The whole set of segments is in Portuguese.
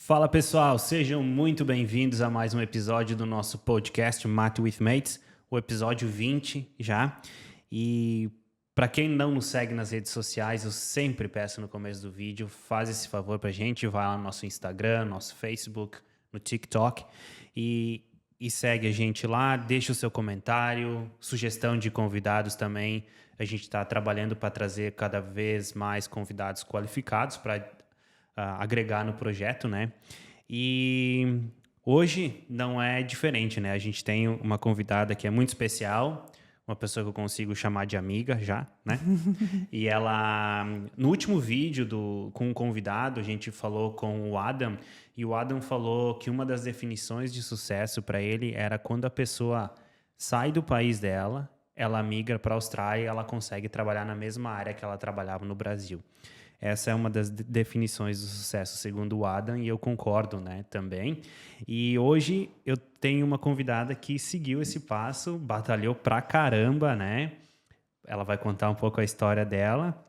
Fala pessoal, sejam muito bem-vindos a mais um episódio do nosso podcast Mate with Mates, o episódio 20 já. E para quem não nos segue nas redes sociais, eu sempre peço no começo do vídeo, faz esse favor pra gente, vai lá no nosso Instagram, nosso Facebook, no TikTok e segue a gente lá, deixa o seu comentário, sugestão de convidados também. A gente está trabalhando para trazer cada vez mais convidados qualificados para agregar no projeto, né? E hoje não é diferente, né? A gente tem uma convidada que é muito especial, uma pessoa que eu consigo chamar de amiga já, né? E ela, no último vídeo com o convidado, a gente falou com o Adam, e o Adam falou que uma das definições de sucesso para ele era quando a pessoa sai do país dela, ela migra para a Austrália e ela consegue trabalhar na mesma área que ela trabalhava no Brasil. Essa é uma das definições do sucesso, segundo o Adam, e eu concordo, né, também. E hoje eu tenho uma convidada que seguiu esse passo, batalhou pra caramba, né? Ela vai contar um pouco a história dela.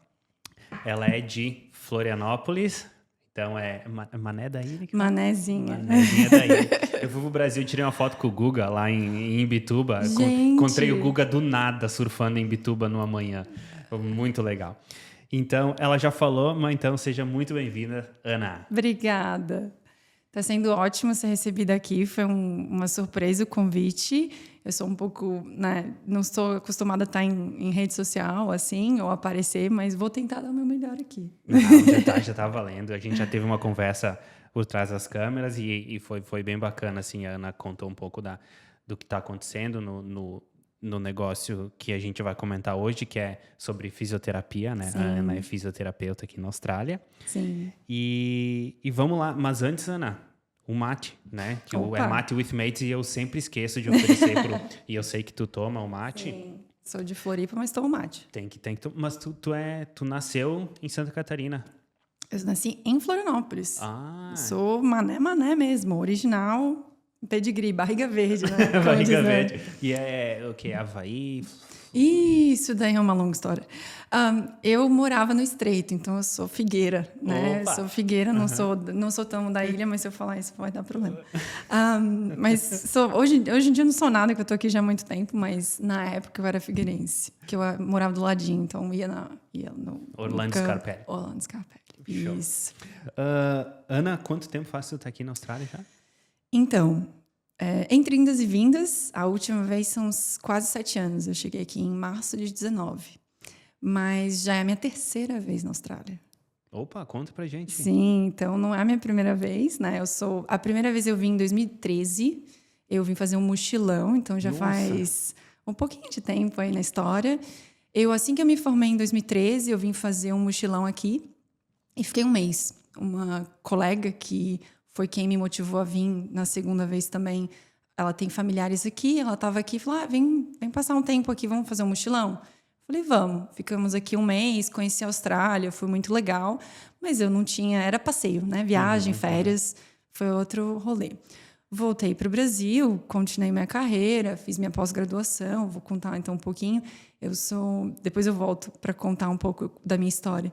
Ela é de Florianópolis, então é Mané da ilha? Manézinha. Manézinha da ilha. Eu fui pro Brasil, tirei uma foto com o Guga lá em Imbituba. Encontrei o Guga do nada surfando em Imbituba numa manhã. Foi muito legal. Então, ela já falou, mas então seja muito bem-vinda, Ana. Obrigada. Está sendo ótimo ser recebida aqui, foi uma surpresa o convite. Eu sou um pouco, né, não estou acostumada a estar em rede social, assim, ou aparecer, mas vou tentar dar o meu melhor aqui. Não, já tá valendo. A gente já teve uma conversa por trás das câmeras e foi bem bacana, assim, a Ana contou um pouco do que está acontecendo no negócio que a gente vai comentar hoje, que é sobre fisioterapia, né? Sim. A Ana é fisioterapeuta aqui na Austrália. Sim. E vamos lá. Mas antes, Ana, o mate, né? Que é Mate with Mates e eu sempre esqueço de oferecer e eu sei que tu toma o mate. Sim. Sou de Floripa, mas tomo mate. Tem que mas tu nasceu em Santa Catarina. Eu nasci em Florianópolis. Ah. Sou mané mesmo, original. Pedigree, barriga verde, né? Barriga verde. E é o que? Havaí? Isso daí é uma longa história. Eu morava no Estreito, então eu sou figueira, né? Opa. Sou figueira, não sou tão da ilha, mas se eu falar isso vai dar problema. Mas hoje em dia eu não sou nada, que eu tô aqui já há muito tempo, mas na época eu era figueirense, que eu morava do ladinho, então ia no Orlando Scarpelli. Orlando Scarpelli, Show. isso. Ana, quanto tempo faz que tu tá aqui na Austrália já? Então, entre indas e vindas, a última vez são quase 7 anos. Eu cheguei aqui em março de 19. Mas já é a minha terceira vez na Austrália. Opa, conta pra gente. Sim, então não é a minha primeira vez, né? A primeira vez eu vim em 2013. Eu vim fazer um mochilão, então já faz um pouquinho de tempo aí na história. Assim que eu me formei em 2013, eu vim fazer um mochilão aqui e fiquei um mês. Uma colega que foi quem me motivou a vir na segunda vez também. Ela tem familiares aqui, ela estava aqui e falou, vem passar um tempo aqui, vamos fazer um mochilão? Falei, vamos. Ficamos aqui um mês, conheci a Austrália, foi muito legal, mas eu não tinha, era passeio, né? Viagem, férias, foi outro rolê. Voltei para o Brasil, continuei minha carreira, fiz minha pós-graduação, vou contar então um pouquinho. Depois eu volto para contar um pouco da minha história.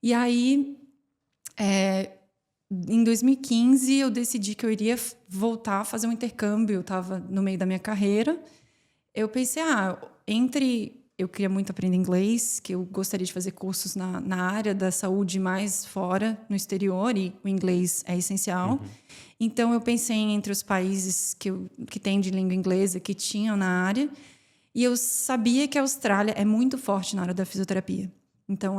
E aí, em 2015, eu decidi que eu iria voltar a fazer um intercâmbio. Eu estava no meio da minha carreira. Eu pensei, eu queria muito aprender inglês, que eu gostaria de fazer cursos na área da saúde mais fora, no exterior, e o inglês é essencial. Então, eu pensei entre os países que têm de língua inglesa, que tinham na área, e eu sabia que a Austrália é muito forte na área da fisioterapia. Então,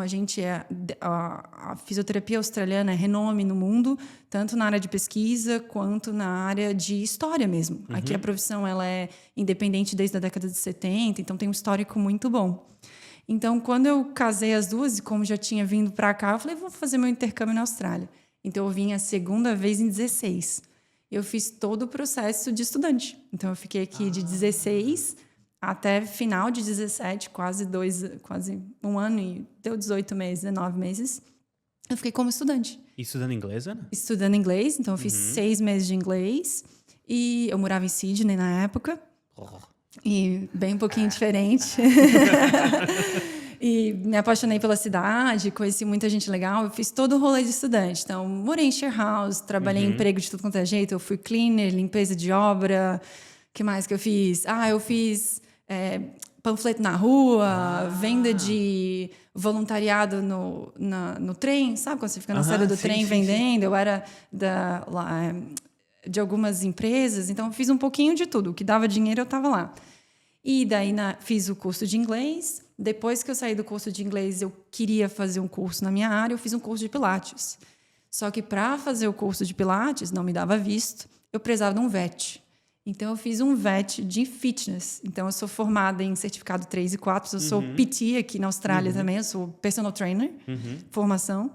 a fisioterapia australiana é renome no mundo, tanto na área de pesquisa quanto na área de história mesmo. Aqui a profissão ela é independente desde a década de 70, então tem um histórico muito bom. Então, quando eu casei as duas, e como já tinha vindo para cá, eu falei, vou fazer meu intercâmbio na Austrália. Então, eu vim a segunda vez em 16. Eu fiz todo o processo de estudante. Então, eu fiquei aqui de 16... até final de 17, quase um ano e deu 18 meses, 19 meses, eu fiquei como estudante. E estudando inglês, Ana? Estudando inglês, então eu fiz 6 meses de inglês. E eu morava em Sydney na época. E bem um pouquinho diferente. E me apaixonei pela cidade, conheci muita gente legal. Eu fiz todo o rolê de estudante. Então, morei em share house, trabalhei em emprego de tudo quanto é jeito. Eu fui cleaner, limpeza de obra. O que mais que eu fiz? Eu fiz panfleto na rua, venda de voluntariado no trem. Sabe quando você fica na saída do trem vendendo? Sim. Eu era de algumas empresas, então eu fiz um pouquinho de tudo. O que dava dinheiro, eu estava lá. E daí fiz o curso de inglês. Depois que eu saí do curso de inglês, eu queria fazer um curso na minha área, eu fiz um curso de Pilates. Só que para fazer o curso de Pilates, não me dava visto, eu precisava de um VET. Então, eu fiz um VET de fitness. Então, eu sou formada em certificado 3 e 4, eu sou PT aqui na Austrália também, eu sou personal trainer, formação.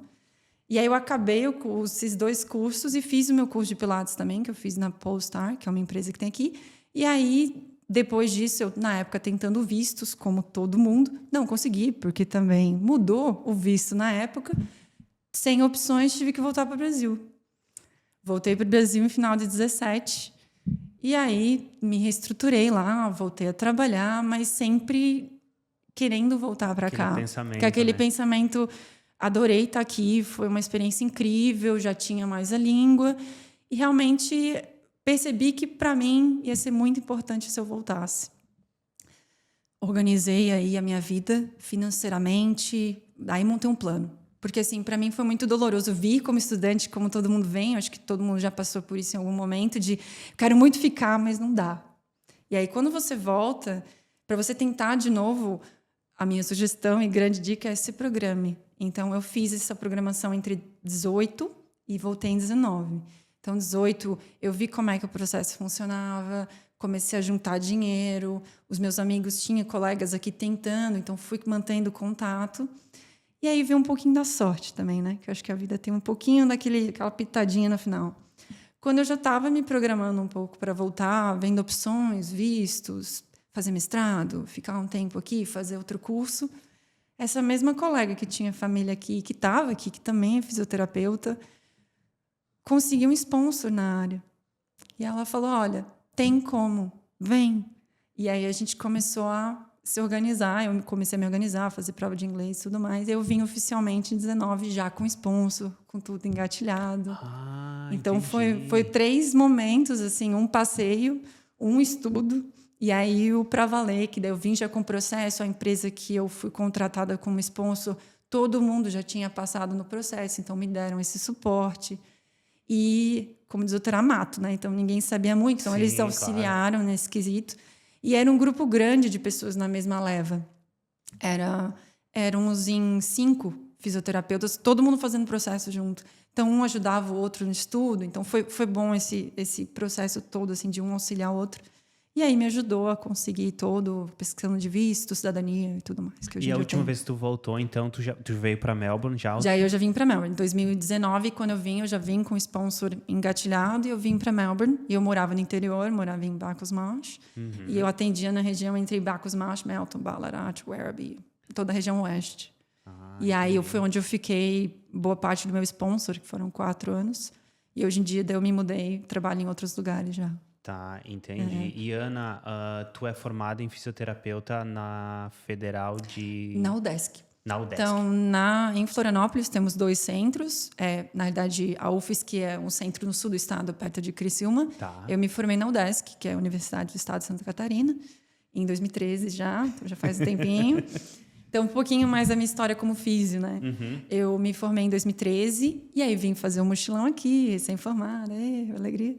E aí eu acabei esses 2 cursos e fiz o meu curso de Pilates também, que eu fiz na Polestar, que é uma empresa que tem aqui. E aí, depois disso, eu, na época, tentando vistos, como todo mundo, não consegui, porque também mudou o visto na época. Sem opções, tive que voltar para o Brasil. Voltei para o Brasil em final de 17. E aí, me reestruturei lá, voltei a trabalhar, mas sempre querendo voltar para cá. Pensamento, porque aquele pensamento... Adorei estar aqui, foi uma experiência incrível, já tinha mais a língua. E realmente percebi que, para mim, ia ser muito importante se eu voltasse. Organizei aí a minha vida financeiramente, aí montei um plano. Porque, assim, para mim foi muito doloroso vir como estudante, como todo mundo vem, acho que todo mundo já passou por isso em algum momento, de quero muito ficar, mas não dá. E aí, quando você volta, para você tentar de novo, a minha sugestão e grande dica é se programe. Então, eu fiz essa programação entre 18 e voltei em 19. Então, 18, eu vi como é que o processo funcionava, comecei a juntar dinheiro, os meus amigos tinham colegas aqui tentando, então fui mantendo contato. E aí veio um pouquinho da sorte também, né? Que eu acho que a vida tem um pouquinho daquela pitadinha no final. Quando eu já estava me programando um pouco para voltar, vendo opções, vistos, fazer mestrado, ficar um tempo aqui, fazer outro curso... Essa mesma colega que tinha família aqui, que estava aqui, que também é fisioterapeuta, conseguiu um sponsor na área. E ela falou, olha, tem como, vem. E aí a gente começou a se organizar, eu comecei a me organizar, fazer prova de inglês e tudo mais. E eu vim oficialmente em 19, já com sponsor, com tudo engatilhado. Então foi 3 momentos, assim, um passeio, um estudo... E aí, o Pra Valer, que daí eu vim já com o processo, a empresa que eu fui contratada como sponsor, todo mundo já tinha passado no processo, então me deram esse suporte. E, como diz o Teramato, né? Então ninguém sabia muito, então eles auxiliaram nesse quesito. E era um grupo grande de pessoas na mesma leva. Éramos em 5 fisioterapeutas, todo mundo fazendo processo junto. Então, um ajudava o outro no estudo. Então, foi bom esse processo todo, assim, de um auxiliar o outro. E aí me ajudou a conseguir todo, pesquisando de visto, cidadania e tudo mais. Que e a última vez que tu voltou, então, tu veio para Melbourne já? Eu já vim para Melbourne. Em 2019, quando eu já vim com o sponsor engatilhado e eu vim para Melbourne. E eu morava no interior, morava em Bacchus Marsh. E eu atendia na região entre Bacchus Marsh, Melton, Ballarat, Werribee, toda a região oeste. E aí foi onde eu fiquei boa parte do meu sponsor, que foram 4 anos. E hoje em dia eu me mudei, trabalho em outros lugares já. Tá, entendi. E Ana, tu é formada em fisioterapeuta na Federal de... Na UDESC. Na UDESC. Então, em Florianópolis temos 2 centros. Na verdade, a UFES, que é um centro no sul do estado, perto de Criciúma. Tá. Eu me formei na UDESC, que é a Universidade do Estado de Santa Catarina, em 2013 já, então já faz um tempinho. Então, um pouquinho mais da minha história como físio, né? Eu me formei em 2013 e aí vim fazer um mochilão aqui, recém-formada, alegria.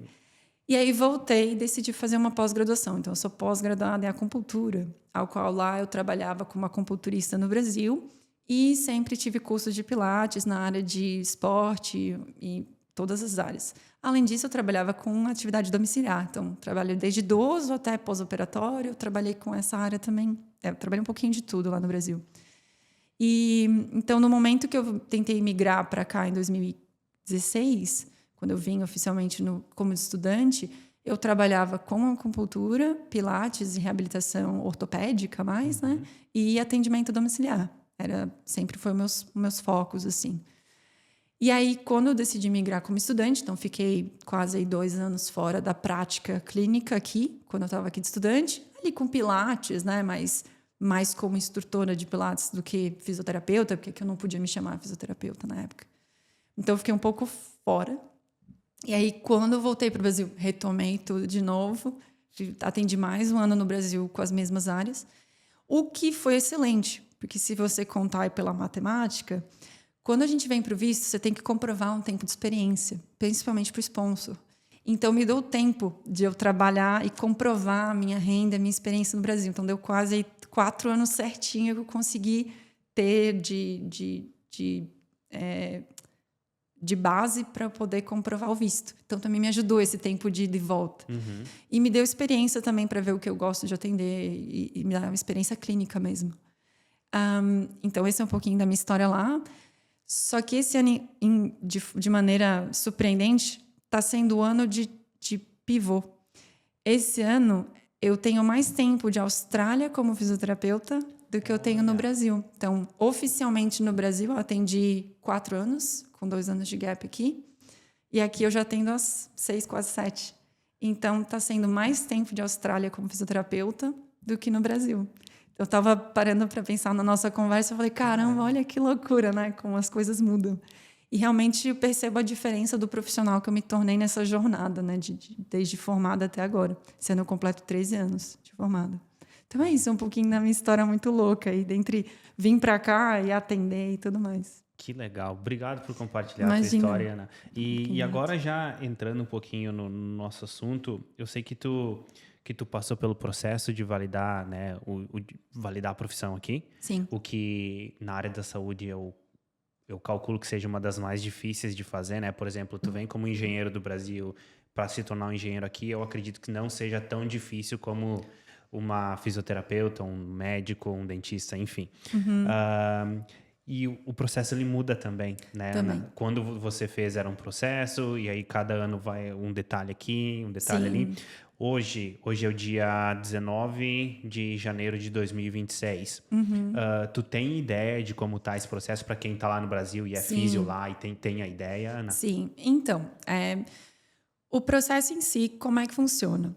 E aí voltei e decidi fazer uma pós-graduação. Então, eu sou pós-graduada em acupuntura, ao qual lá eu trabalhava como acupunturista no Brasil e sempre tive cursos de pilates na área de esporte e todas as áreas. Além disso, eu trabalhava com atividade domiciliar. Então, trabalhei desde idoso até pós-operatório. Eu trabalhei com essa área também. Eu trabalhei um pouquinho de tudo lá no Brasil. E então, no momento que eu tentei migrar para cá, em 2016... Quando eu vim oficialmente como estudante, eu trabalhava com acupuntura, pilates e reabilitação ortopédica mais, né? E atendimento domiciliar. Sempre foi meus focos, assim. E aí, quando eu decidi migrar como estudante, então fiquei quase 2 anos fora da prática clínica aqui, quando eu estava aqui de estudante, ali com pilates, né? Mas mais como instrutora de Pilates do que fisioterapeuta, porque eu não podia me chamar fisioterapeuta na época. Então, eu fiquei um pouco fora. E aí, quando eu voltei para o Brasil, retomei tudo de novo. Atendi mais um ano no Brasil com as mesmas áreas. O que foi excelente, porque se você contar pela matemática, quando a gente vem para o visto, você tem que comprovar um tempo de experiência, principalmente para o sponsor. Então, me deu tempo de eu trabalhar e comprovar a minha renda, a minha experiência no Brasil. Então, deu quase 4 anos certinho que eu consegui ter de base para poder comprovar o visto. Então, também me ajudou esse tempo de ida e volta. Uhum. E me deu experiência também para ver o que eu gosto de atender e me dá uma experiência clínica mesmo. Então, esse é um pouquinho da minha história lá. Só que esse ano, de maneira surpreendente, está sendo o ano de pivô. Esse ano, eu tenho mais tempo de Austrália como fisioterapeuta do que eu tenho no Brasil. Então, oficialmente no Brasil, eu atendi 4 anos, com 2 anos de gap aqui. E aqui eu já atendo há 6, quase 7. Então, está sendo mais tempo de Austrália como fisioterapeuta do que no Brasil. Eu estava parando para pensar na nossa conversa e falei, caramba, olha que loucura, né? Como as coisas mudam. E realmente eu percebo a diferença do profissional que eu me tornei nessa jornada, né? Desde formada até agora. Sendo eu completo 13 anos de formada. Então é isso, um pouquinho da minha história muito louca. E dentre vir para cá e atender e tudo mais. Que legal. Obrigado por compartilhar a sua história, Ana. E agora já entrando um pouquinho no nosso assunto, eu sei que tu passou pelo processo de validar, né, validar a profissão aqui. Sim. O que na área da saúde eu calculo que seja uma das mais difíceis de fazer, né? Por exemplo, tu vem como engenheiro do Brasil para se tornar um engenheiro aqui, eu acredito que não seja tão difícil como uma fisioterapeuta, um médico, um dentista, enfim. Uhum. E o processo ele muda também, né? Também. Quando você fez era um processo e aí cada ano vai um detalhe aqui, um detalhe Sim. ali. Hoje é o dia 19 de janeiro de 2026. Uhum. Tu tem ideia de como tá esse processo para quem tá lá no Brasil e é Sim. físio lá e tem a ideia, Ana? Sim. Então, o processo em si, como é que funciona?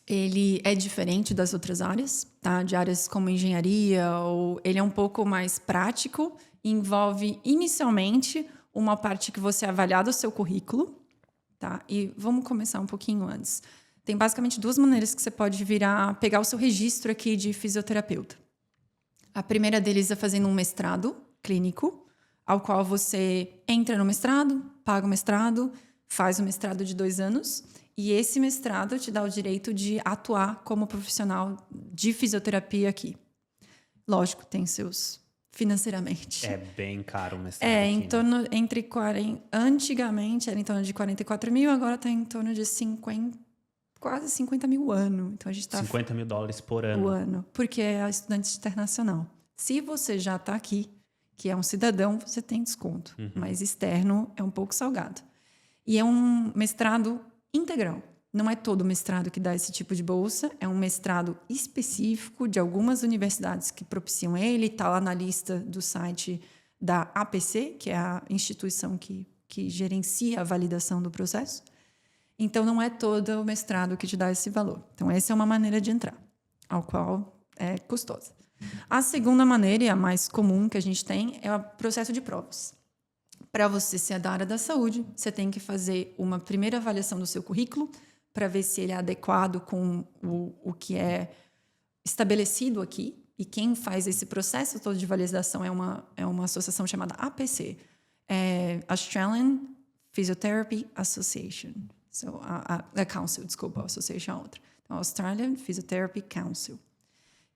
Ele é diferente das outras áreas, tá? De áreas como engenharia, ou ele é um pouco mais prático, envolve inicialmente uma parte que você avaliar do seu currículo, tá? E vamos começar um pouquinho antes. Tem basicamente 2 maneiras que você pode pegar o seu registro aqui de fisioterapeuta. A primeira deles é fazendo um mestrado clínico, ao qual você entra no mestrado, paga o mestrado, faz o mestrado de 2 anos, e esse mestrado te dá o direito de atuar como profissional de fisioterapia aqui. Lógico, tem seus financeiramente. É bem caro o mestrado É, aqui, em torno antigamente era em torno de 44 mil, agora está em torno de quase 50 mil o ano. Então a gente tá $50 mil por ano. o ano, porque é estudante internacional. Se você já está aqui, que é um cidadão, você tem desconto, mas externo é um pouco salgado. E é um mestrado integral. Não é todo mestrado que dá esse tipo de bolsa, é um mestrado específico de algumas universidades que propiciam ele, está lá na lista do site da APC, que é a instituição que gerencia a validação do processo. Então, não é todo o mestrado que te dá esse valor. Então, essa é uma maneira de entrar, ao qual é custosa. A segunda maneira, e a mais comum que a gente tem, é o processo de provas. Para você ser da área da saúde, você tem que fazer uma primeira avaliação do seu currículo para ver se ele é adequado com o que é estabelecido aqui. E quem faz esse processo todo de validação é uma associação chamada APC, Australian Physiotherapy Association. So, a Council, desculpa, a association é outra. Então, Australian Physiotherapy Council.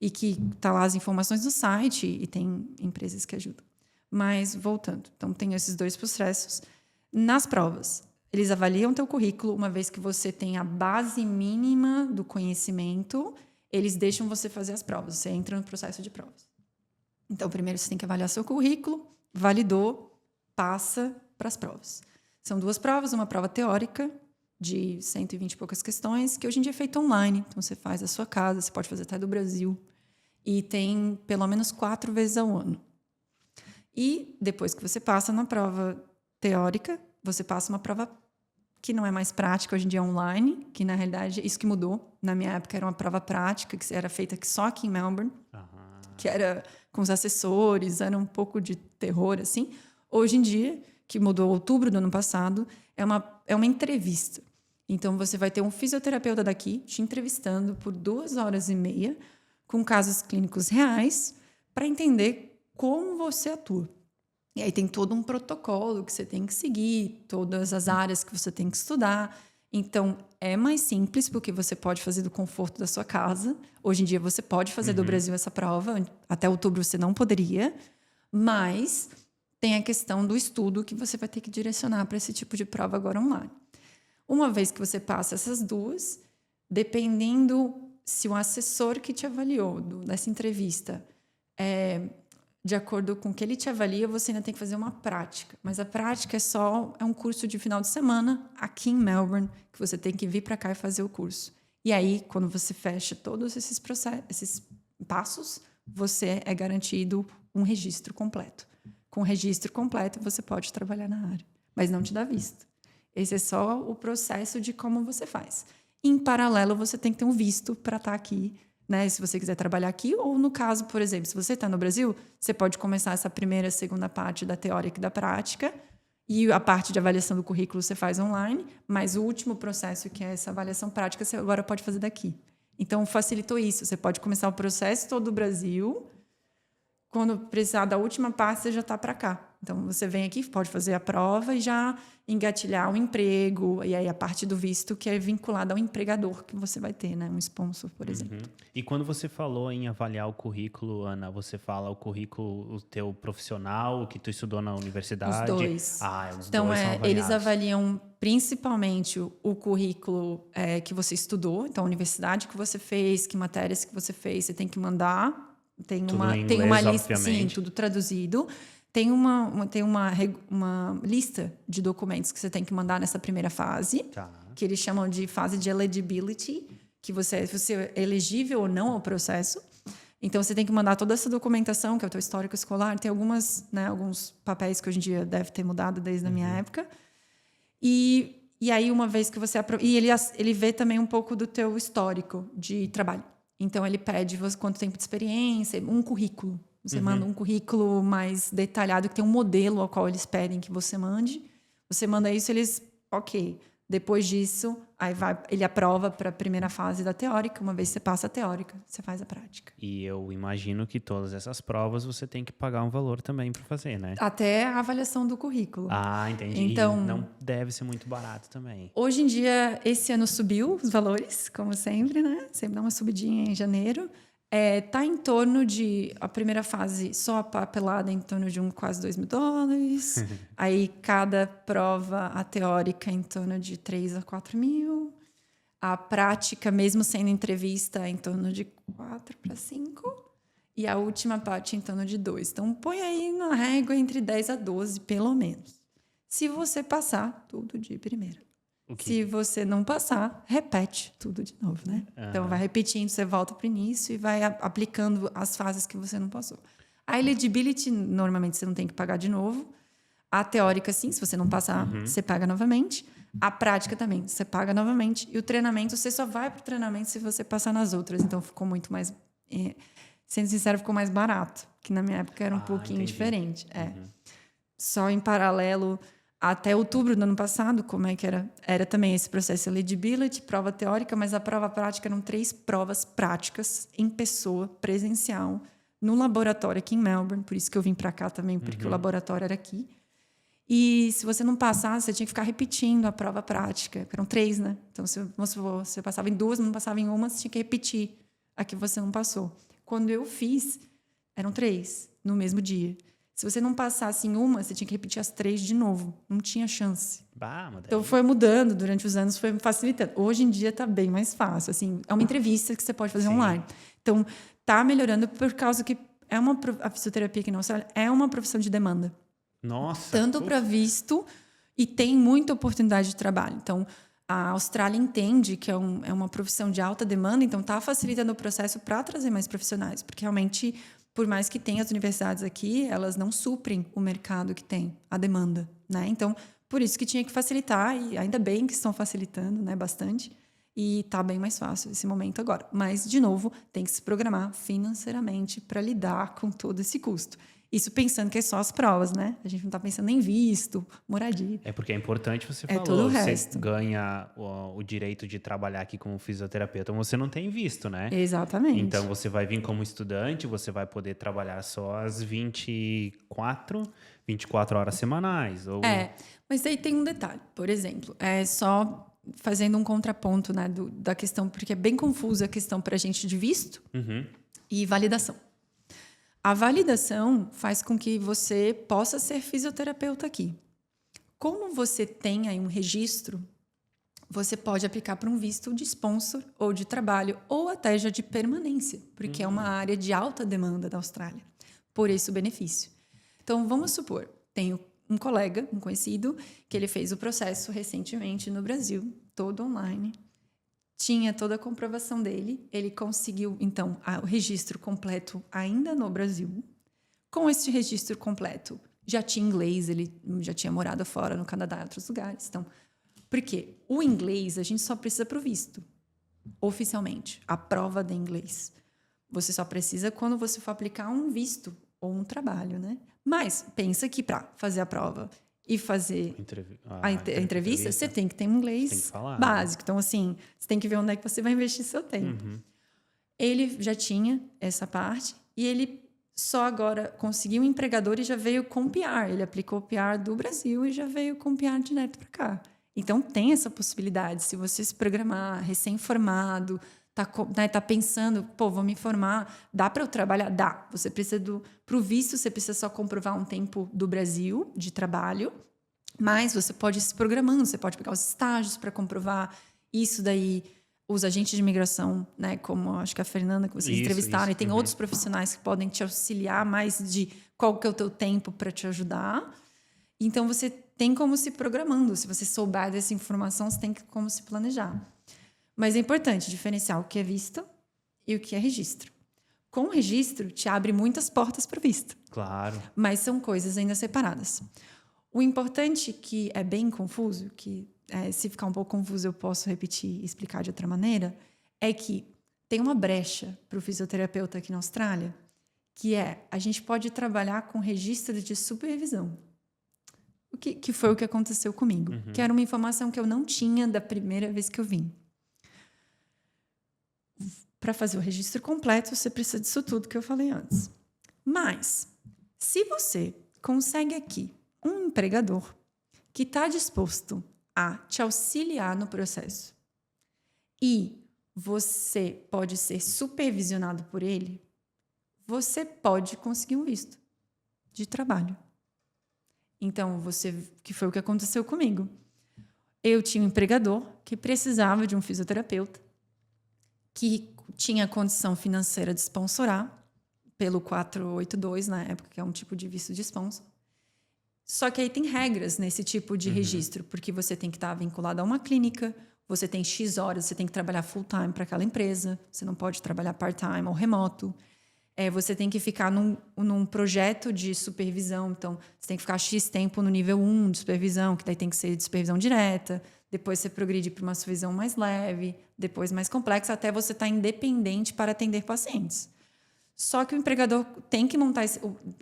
E que está lá as informações no site e tem empresas que ajudam. Mas, voltando, então tem esses 2 processos. Nas provas, eles avaliam teu currículo, uma vez que você tem a base mínima do conhecimento, eles deixam você fazer as provas, você entra no processo de provas. Então, primeiro você tem que avaliar seu currículo, validou, passa para as provas. São 2 provas, uma prova teórica, de 120 e poucas questões, que hoje em dia é feita online, então você faz da sua casa, você pode fazer até do Brasil, e tem pelo menos 4 vezes ao ano. E depois que você passa na prova teórica, você passa uma prova que não é mais prática, hoje em dia é online, que na realidade isso que mudou. Na minha época era uma prova prática, que era feita só aqui em Melbourne. que era com os assessores, era um pouco de terror, assim. Hoje em dia, que mudou outubro do ano passado, é uma entrevista. Então, você vai ter um fisioterapeuta daqui te entrevistando por 2h30 com casos clínicos reais para entender como você atua. E aí tem todo um protocolo que você tem que seguir, todas as áreas que você tem que estudar. Então, é mais simples, porque você pode fazer do conforto da sua casa. Hoje em dia, você pode fazer do Brasil essa prova. Até outubro, você não poderia. Mas tem a questão do estudo que você vai ter que direcionar para esse tipo de prova agora online. Uma vez que você passa essas duas, dependendo se o assessor que te avaliou dessa entrevista de acordo com o que ele te avalia, você ainda tem que fazer uma prática. Mas a prática é um curso de final de semana aqui em Melbourne, que você tem que vir para cá e fazer o curso. E aí, quando você fecha todos esses passos, você é garantido um registro completo. Com o registro completo, você pode trabalhar na área, mas não te dá visto. Esse é só o processo de como você faz. Em paralelo, você tem que ter um visto para estar aqui, né? Se você quiser trabalhar aqui, ou no caso, por exemplo, se você está no Brasil, você pode começar essa primeira, segunda parte da teórica e da prática, e a parte de avaliação do currículo você faz online, mas o último processo, que é essa avaliação prática, você agora pode fazer daqui. Então, facilitou isso. Você pode começar o processo todo do Brasil, quando precisar da última parte, você já está para cá. Então, você vem aqui, pode fazer a prova e já engatilhar o emprego. E aí, a parte do visto que é vinculada ao empregador que você vai ter, né? Um sponsor, por exemplo. E quando você falou em avaliar o currículo, Ana, você fala o currículo, o teu profissional, o que tu estudou na universidade? Os dois. Os então, dois são avaliados. eles avaliam principalmente o currículo que você estudou. Então, a universidade que você fez, que matérias que você fez, você tem que mandar. Tem uma lista, sim, tudo traduzido. Tem uma lista de documentos que você tem que mandar nessa primeira fase, que eles chamam de fase de eligibility, que você é elegível ou não ao processo. Então, você tem que mandar toda essa documentação, que é o teu histórico escolar. Tem alguns papéis que hoje em dia deve ter mudado desde a minha época. E aí, uma vez que você... E ele vê também um pouco do teu histórico de trabalho. Então, ele pede quanto tempo de experiência, um currículo. Você manda um currículo mais detalhado, que tem um modelo ao qual eles pedem que você mande. Você manda isso, eles... Ok. Depois disso, aí ele aprova para a primeira fase da teórica. Uma vez que você passa a teórica, você faz a prática. E eu imagino que todas essas provas você tem que pagar um valor também para fazer, né? Até a avaliação do currículo. Ah, entendi. Então, não deve ser muito barato também. Hoje em dia, esse ano subiu os valores, como sempre, né? Sempre dá uma subidinha em janeiro. Tá em torno de... A primeira fase, só a papelada, em torno de quase $2.000. Aí, cada prova, a teórica, em torno de 3 a 4 mil. A prática, mesmo sendo entrevista, em torno de 4 para 5. E a última parte, em torno de 2. Então, põe aí na régua entre 10 a 12, pelo menos. Se você passar, tudo de primeira. Se você não passar, repete tudo de novo, né? Então, vai repetindo, você volta para o início e vai aplicando as fases que você não passou. A eligibility, normalmente, você não tem que pagar de novo. A teórica, sim, se você não passar, você paga novamente. A prática também, você paga novamente. E o treinamento, você só vai para o treinamento se você passar nas outras. Então, ficou muito mais... sendo sincero, ficou mais barato. Que na minha época era um pouquinho diferente. Só em paralelo... Até outubro do ano passado, como é que era? Era também esse processo eligibility, prova teórica, mas a prova prática eram 3 provas práticas em pessoa, presencial, no laboratório aqui em Melbourne. Por isso que eu vim para cá também, porque o laboratório era aqui. E se você não passasse, você tinha que ficar repetindo a prova prática. Eram 3, né? Então, se você passava em 2, não passava em uma, você tinha que repetir a que você não passou. Quando eu fiz, eram 3, no mesmo dia. Se você não passasse em uma, você tinha que repetir as 3 de novo. Não tinha chance. Então, foi mudando durante os anos, foi facilitando. Hoje em dia, está bem mais fácil. Assim, é uma entrevista que você pode fazer online. Então, está melhorando por causa que a fisioterapia aqui na Austrália é uma profissão de demanda. Nossa! Tanto para visto e tem muita oportunidade de trabalho. Então, a Austrália entende que é uma profissão de alta demanda, então está facilitando o processo para trazer mais profissionais. Porque, realmente... Por mais que tenha as universidades aqui, elas não suprem o mercado que tem, a demanda, né? Então, por isso que tinha que facilitar, e ainda bem que estão facilitando, né, bastante. E tá bem mais fácil esse momento agora. Mas, de novo, tem que se programar financeiramente para lidar com todo esse custo. Isso pensando que é só as provas, né? A gente não está pensando em visto, moradia. É porque é importante, você falou, todo o você resto. ganha o direito de trabalhar aqui como fisioterapeuta, você não tem visto, né? Exatamente. Então, você vai vir como estudante, você vai poder trabalhar só as 24 horas semanais. Ou... Mas aí tem um detalhe. Por exemplo, só fazendo um contraponto, né, da questão, porque é bem confusa a questão para a gente de visto e validação. A validação faz com que você possa ser fisioterapeuta aqui. Como você tem aí um registro, você pode aplicar para um visto de sponsor ou de trabalho ou até já de permanência, porque é uma área de alta demanda da Austrália. Por esse o benefício. Então, vamos supor, tenho um colega, um conhecido, que ele fez o processo recentemente no Brasil, todo online. Tinha toda a comprovação dele. Ele conseguiu, então, o registro completo ainda no Brasil. Com esse registro completo, já tinha inglês, ele já tinha morado fora, no Canadá e outros lugares. Então, por quê? O inglês, a gente só precisa para o visto, oficialmente. A prova de inglês. Você só precisa quando você for aplicar um visto ou um trabalho, né? Mas pensa que para fazer a prova e fazer a entrevista, você tem que ter um inglês básico. Então, assim, você tem que ver onde é que você vai investir seu tempo. Ele já tinha essa parte e ele só agora conseguiu um empregador e já veio com PR. Ele aplicou o PR do Brasil e já veio com o PR direto para cá. Então, tem essa possibilidade. Se você se programar, recém-formado, tá pensando, vou me formar, dá para eu trabalhar? Dá. Você precisa para o visto, você precisa só comprovar um tempo do Brasil de trabalho, mas você pode ir se programando, você pode pegar os estágios para comprovar isso daí. Os agentes de imigração, né, como acho que a Fernanda que vocês entrevistaram, e tem outros profissionais que podem te auxiliar mais de qual que é o teu tempo para te ajudar. Então, você tem como se programando. Se você souber dessa informação, você tem como se planejar. Mas é importante diferenciar o que é visto e o que é registro. Com o registro, te abre muitas portas para o visto. Claro. Mas são coisas ainda separadas. O importante, que é bem confuso, que se ficar um pouco confuso eu posso repetir e explicar de outra maneira, é que tem uma brecha para o fisioterapeuta aqui na Austrália, que a gente pode trabalhar com registro de supervisão. Que foi o que aconteceu comigo. Que era uma informação que eu não tinha da primeira vez que eu vim. Para fazer o registro completo, você precisa disso tudo que eu falei antes. Mas, se você consegue aqui um empregador que está disposto a te auxiliar no processo e você pode ser supervisionado por ele, você pode conseguir um visto de trabalho. Então, que foi o que aconteceu comigo. Eu tinha um empregador que precisava de um fisioterapeuta que tinha condição financeira de sponsorar pelo 482 na época, que é um tipo de visto de sponsor. Só que aí tem regras nesse tipo de registro, porque você tem que estar vinculado a uma clínica, você tem X horas, você tem que trabalhar full-time para aquela empresa, você não pode trabalhar part-time ou remoto. Você tem que ficar num projeto de supervisão, então você tem que ficar X tempo no nível 1 de supervisão, que daí tem que ser de supervisão direta, depois você progride para uma supervisão mais leve, depois mais complexa, até você estar independente para atender pacientes. Só que o empregador tem que montar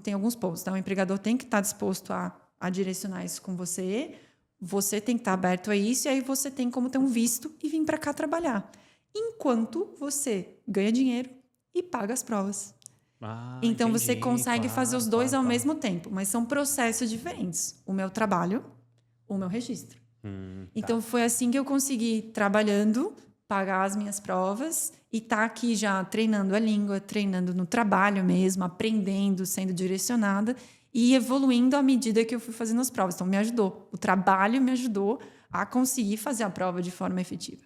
tem alguns pontos, então o empregador tem que estar disposto a direcionar isso com você, você tem que estar aberto a isso, e aí você tem como ter um visto e vir para cá trabalhar. Enquanto você ganha dinheiro e paga as provas. Então, entendi, você consegue fazer os dois ao mesmo tempo, mas são processos diferentes. O meu trabalho, o meu registro. Então, foi assim que eu consegui, trabalhando, pagar as minhas provas e estar aqui já treinando a língua, treinando no trabalho mesmo, aprendendo, sendo direcionada e evoluindo à medida que eu fui fazendo as provas. Então, me ajudou. O trabalho me ajudou a conseguir fazer a prova de forma efetiva.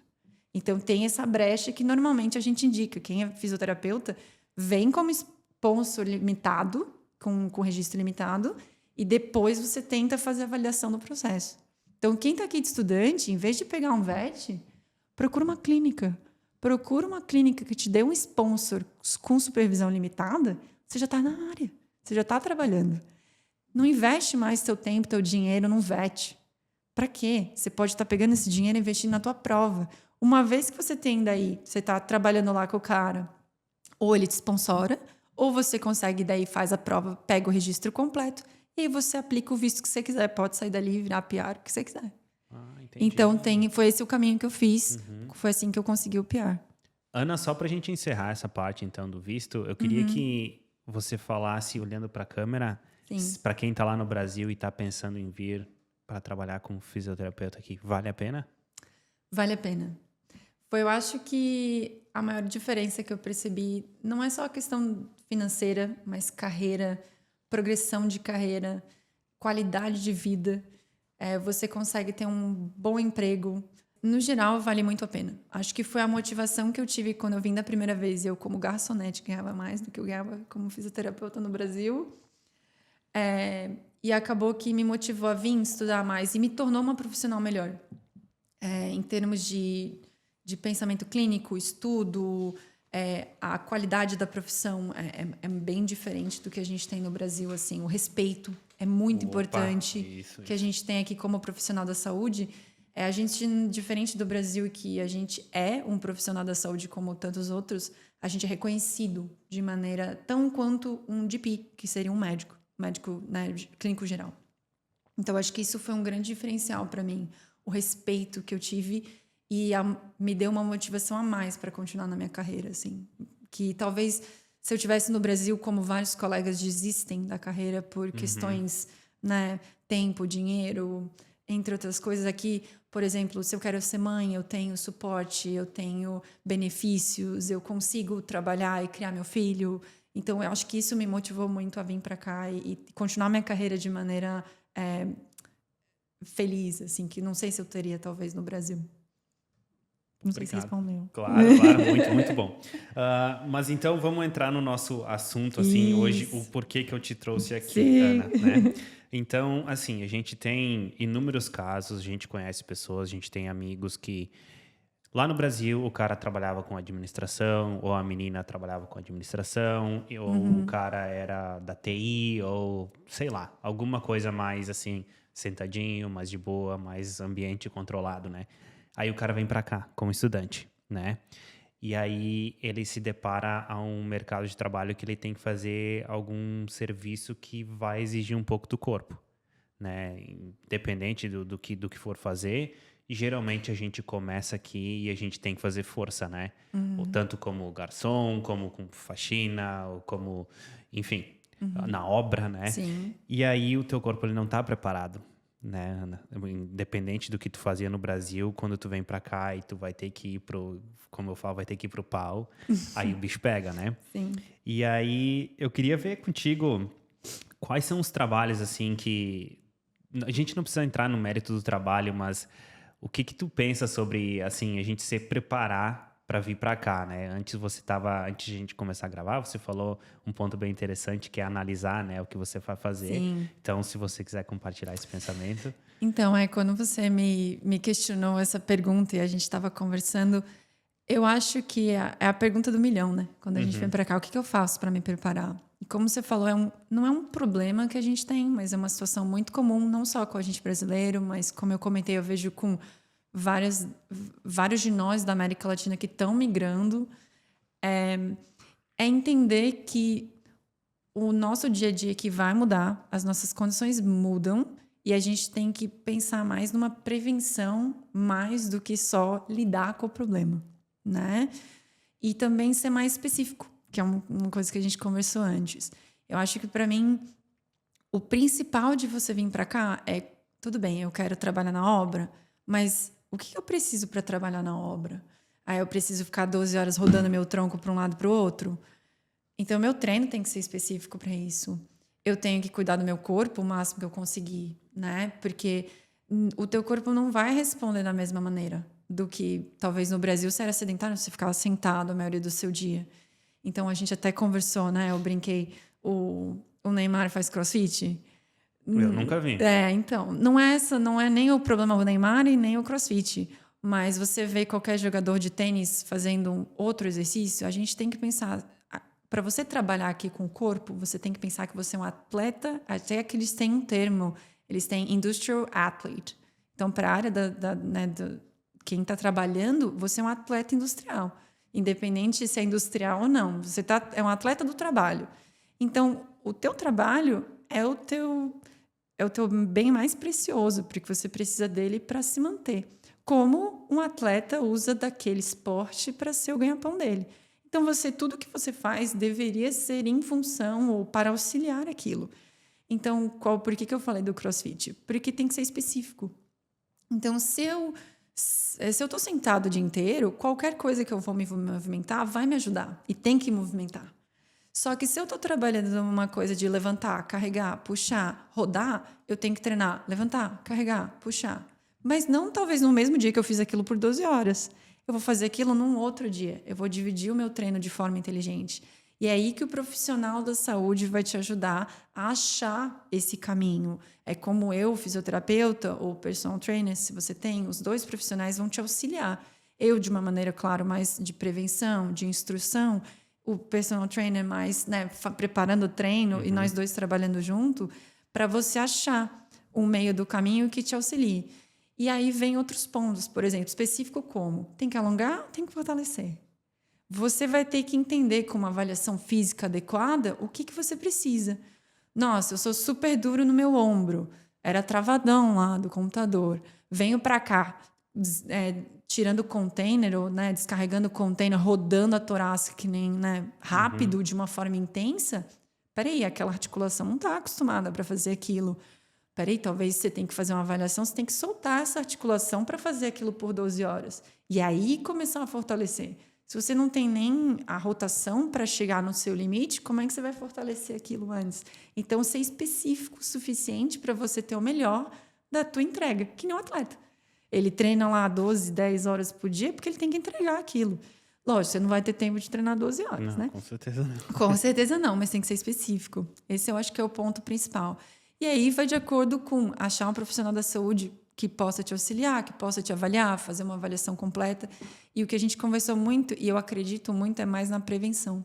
Então, tem essa brecha que normalmente a gente indica. Quem é fisioterapeuta vem como sponsor limitado, com registro limitado, e depois você tenta fazer a avaliação do processo. Então, quem está aqui de estudante, em vez de pegar um VET, procura uma clínica. Procura uma clínica que te dê um sponsor com supervisão limitada, você já está na área, você já está trabalhando. Não investe mais teu tempo, teu dinheiro num VET. Para quê? Você pode estar pegando esse dinheiro e investindo na tua prova. Uma vez que você tem daí, você está trabalhando lá com o cara, ou ele te sponsora, ou você consegue daí, faz a prova, pega o registro completo, e aí você aplica o visto que você quiser. Pode sair dali e virar PR, o que você quiser. Entendi. Então, foi esse o caminho que eu fiz. Foi assim que eu consegui o PR. Ana, só pra gente encerrar essa parte, então, do visto, eu queria que você falasse, olhando pra câmera, para quem tá lá no Brasil e tá pensando em vir para trabalhar como fisioterapeuta aqui, vale a pena? Vale a pena. Eu acho que a maior diferença que eu percebi não é só a questão financeira, mas carreira, progressão de carreira, qualidade de vida. Você consegue ter um bom emprego. No geral, vale muito a pena. Acho que foi a motivação que eu tive quando eu vim da primeira vez. Eu, como garçonete, ganhava mais do que eu ganhava como fisioterapeuta no Brasil. E acabou que me motivou a vir estudar mais e me tornou uma profissional melhor. Em termos de pensamento clínico, estudo, a qualidade da profissão é bem diferente do que a gente tem no Brasil. Assim, o respeito é muito importante que a gente tem aqui como profissional da saúde. A gente, diferente do Brasil, que a gente é um profissional da saúde como tantos outros, a gente é reconhecido de maneira tão quanto um GP, que seria um médico, né, clínico geral. Então, acho que isso foi um grande diferencial para mim, o respeito que eu tive e me deu uma motivação a mais para continuar na minha carreira, assim, que talvez se eu tivesse no Brasil, como vários colegas desistem da carreira por questões, né, tempo, dinheiro, entre outras coisas. Aqui, por exemplo, se eu quero ser mãe, eu tenho suporte, eu tenho benefícios, eu consigo trabalhar e criar meu filho. Então, eu acho que isso me motivou muito a vir para cá e continuar minha carreira de maneira feliz, assim, que não sei se eu teria, talvez, no Brasil. Não sei se respondeu. Claro, muito, muito bom. Mas então vamos entrar no nosso assunto, assim, hoje, o porquê que eu te trouxe aqui, Ana, né? Então, assim, a gente tem inúmeros casos, a gente conhece pessoas, a gente tem amigos que lá no Brasil o cara trabalhava com administração, ou a menina trabalhava com administração, ou o cara era da TI, ou sei lá, alguma coisa mais assim, sentadinho, mais de boa, mais ambiente controlado, né? Aí o cara vem para cá como estudante, né? E aí ele se depara a um mercado de trabalho que ele tem que fazer algum serviço que vai exigir um pouco do corpo, né? Independente do que for fazer, geralmente a gente começa aqui e a gente tem que fazer força, né? Ou tanto como garçom, como com faxina, ou como, enfim, na obra, né? Sim. E aí o teu corpo ele não está preparado, né, Ana? Independente do que tu fazia no Brasil, quando tu vem pra cá e tu vai ter que ir como eu falo, vai ter que ir pro pau, aí o bicho pega, né? Sim. E aí eu queria ver contigo quais são os trabalhos, assim, que a gente não precisa entrar no mérito do trabalho, mas o que tu pensa sobre, assim, a gente se preparar para vir para cá, né? Antes de a gente começar a gravar, você falou um ponto bem interessante que é analisar, né, o que você vai fazer. Sim. Então, se você quiser compartilhar esse pensamento. Então, quando você me questionou essa pergunta e a gente estava conversando, eu acho que é a pergunta do milhão, né? Quando a gente vem para cá, o que eu faço para me preparar? E como você falou, não é um problema que a gente tem, mas é uma situação muito comum, não só com a gente brasileiro, mas como eu comentei, eu vejo com vários de nós da América Latina que estão migrando. É entender que o nosso dia a dia que vai mudar, as nossas condições mudam e a gente tem que pensar mais numa prevenção mais do que só lidar com o problema, né? E também ser mais específico, que é uma coisa que a gente conversou antes. Eu acho que, para mim, o principal de você vir para cá é, tudo bem, eu quero trabalhar na obra, mas o que eu preciso para trabalhar na obra? Aí eu preciso ficar 12 horas rodando meu tronco para um lado e para o outro? Então, meu treino tem que ser específico para isso. Eu tenho que cuidar do meu corpo o máximo que eu conseguir, né? Porque o teu corpo não vai responder da mesma maneira do que, talvez, no Brasil, você era sedentário, você ficava sentado a maioria do seu dia. Então, a gente até conversou, né? Eu brinquei, o Neymar faz crossfit. Eu nunca vi. Então, não é nem o problema do Neymar e nem o crossfit. Mas você vê qualquer jogador de tênis fazendo outro exercício, a gente tem que pensar... Para você trabalhar aqui com o corpo, você tem que pensar que você é um atleta, até que eles têm um termo, eles têm industrial athlete. Então, para a área quem está trabalhando, você é um atleta industrial. Independente se é industrial ou não. Você é um atleta do trabalho. Então, o teu trabalho é o teu bem mais precioso, porque você precisa dele para se manter. Como um atleta usa daquele esporte para ser o ganha-pão dele. Então, tudo que você faz deveria ser em função ou para auxiliar aquilo. Então, por que eu falei do CrossFit? Porque tem que ser específico. Então, se eu estou sentado o dia inteiro, qualquer coisa que eu vou me movimentar vai me ajudar. E tem que movimentar. Só que se eu estou trabalhando numa coisa de levantar, carregar, puxar, rodar, eu tenho que treinar, levantar, carregar, puxar. Mas não talvez no mesmo dia que eu fiz aquilo por 12 horas. Eu vou fazer aquilo num outro dia. Eu vou dividir o meu treino de forma inteligente. E é aí que o profissional da saúde vai te ajudar a achar esse caminho. É como eu, fisioterapeuta ou personal trainer, se você tem, os dois profissionais vão te auxiliar. Eu, de uma maneira, claro, mais de prevenção, de instrução, o personal trainer mais, né, preparando o treino e nós dois trabalhando junto, para você achar um meio do caminho que te auxilie. E aí vem outros pontos, por exemplo, específico como tem que alongar ou tem que fortalecer? Você vai ter que entender com uma avaliação física adequada o que você precisa. Nossa, eu sou super duro no meu ombro. Era travadão lá do computador. Venho para cá, tirando o container, ou, né, descarregando o container, rodando a torácica que nem, né, rápido, de uma forma intensa. Peraí, aquela articulação não está acostumada para fazer aquilo. Peraí, talvez você tenha que fazer uma avaliação, você tem que soltar essa articulação para fazer aquilo por 12 horas. E aí começar a fortalecer. Se você não tem nem a rotação para chegar no seu limite, como é que você vai fortalecer aquilo antes? Então, ser específico o suficiente para você ter o melhor da tua entrega, que nem um atleta. Ele treina lá 12, 10 horas por dia porque ele tem que entregar aquilo. Lógico, você não vai ter tempo de treinar 12 horas, não, né? Com certeza não. Com certeza não, mas tem que ser específico. Esse eu acho que é o ponto principal. E aí vai de acordo com achar um profissional da saúde que possa te auxiliar, que possa te avaliar, fazer uma avaliação completa. E o que a gente conversou muito, e eu acredito muito, é mais na prevenção.